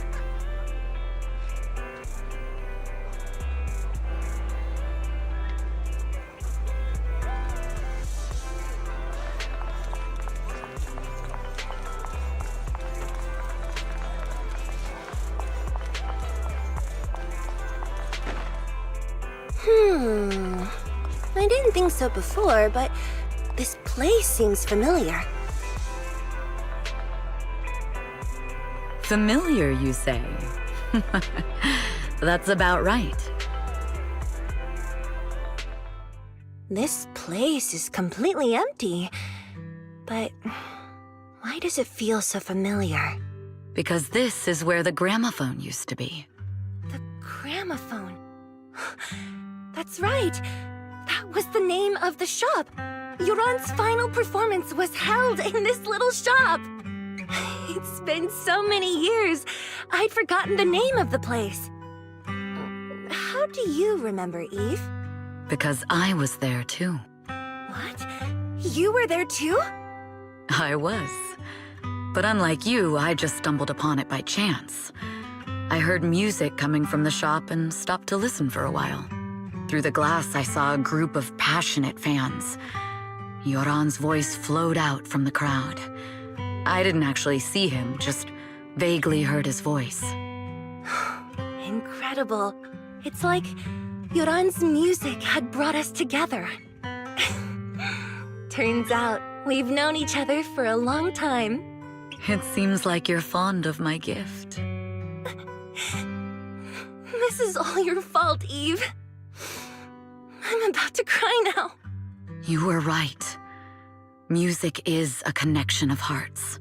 I didn't think so before, but this place seems familiar. Familiar, you say? That's about right. This place is completely empty. But why does it feel so familiar? Because this is where the gramophone used to be. The gramophone. That's right. That was the name of the shop. Yoran's final performance was held in this little shop. It's been so many years, I'd forgotten the name of the place. How do you remember, Eve? Because I was there too. What? You were there too? I was. But unlike you, I just stumbled upon it by chance. I heard music coming from the shop and stopped to listen for a while. Through the glass, I saw a group of passionate fans. Yoran's voice flowed out from the crowd. I didn't actually see him, just vaguely heard his voice. Incredible. It's like Yoran's music had brought us together. Turns out, we've known each other for a long time. It seems like you're fond of my gift. This is all your fault, Eve. I'm about to cry now. You were right. Music is a connection of hearts.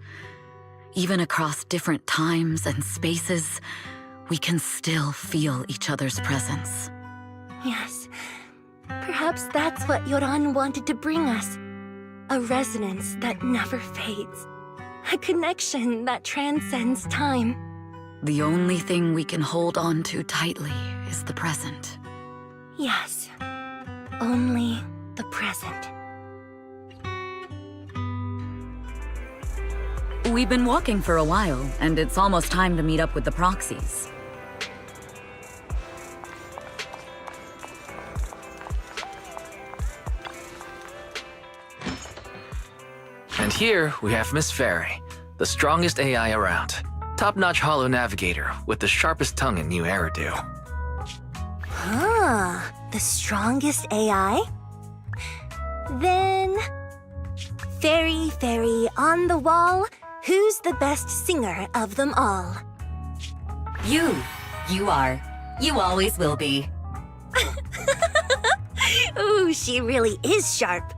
Even across different times and spaces, we can still feel each other's presence. Yes. Perhaps that's what Yoran wanted to bring us. A resonance that never fades. A connection that transcends time. The only thing we can hold on to tightly is the present. Yes. Only the present. We've been walking for a while, and it's almost time to meet up with the proxies. And here we have Miss Fairy, the strongest AI around. Top-notch holo navigator with the sharpest tongue in new Eridu. Ah, the strongest AI? Then... Fairy, on the wall, who's the best singer of them all? You. You are. You always will be. Ooh, she really is sharp.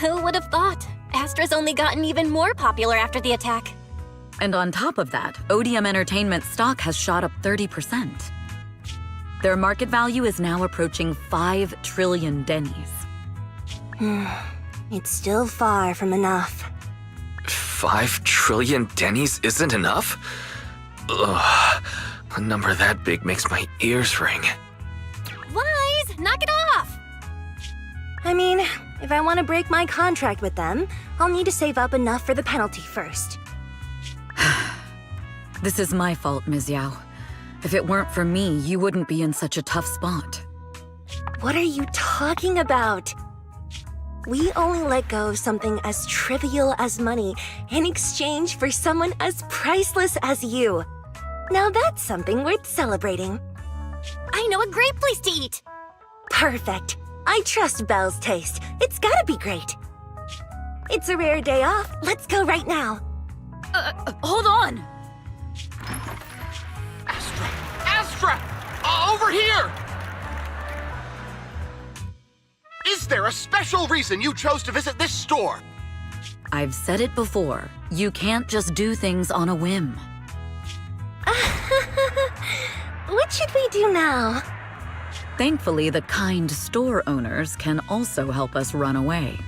Who would have thought? Astra's only gotten even more popular after the attack. And on top of that, Odium Entertainment stock has shot up 30%. Their market value is now approaching 5 trillion dennies. It's still far from enough. 5 trillion dennies isn't enough? Ugh, a number that big makes my ears ring. Wise, knock it off! I mean, if I want to break my contract with them, I'll need to save up enough for the penalty first. This is my fault, Ms. Yao. If it weren't for me, you wouldn't be in such a tough spot. What are you talking about? We only let go of something as trivial as money in exchange for someone as priceless as you. Now that's something worth celebrating. I know a great place to eat! Perfect. I trust Belle's taste. It's gotta be great. It's a rare day off. Let's go right now. Hold on! Astra! Over here! Is there a special reason you chose to visit this store? I've said it before. You can't just do things on a whim. What should we do now? Thankfully, the kind store owners can also help us run away.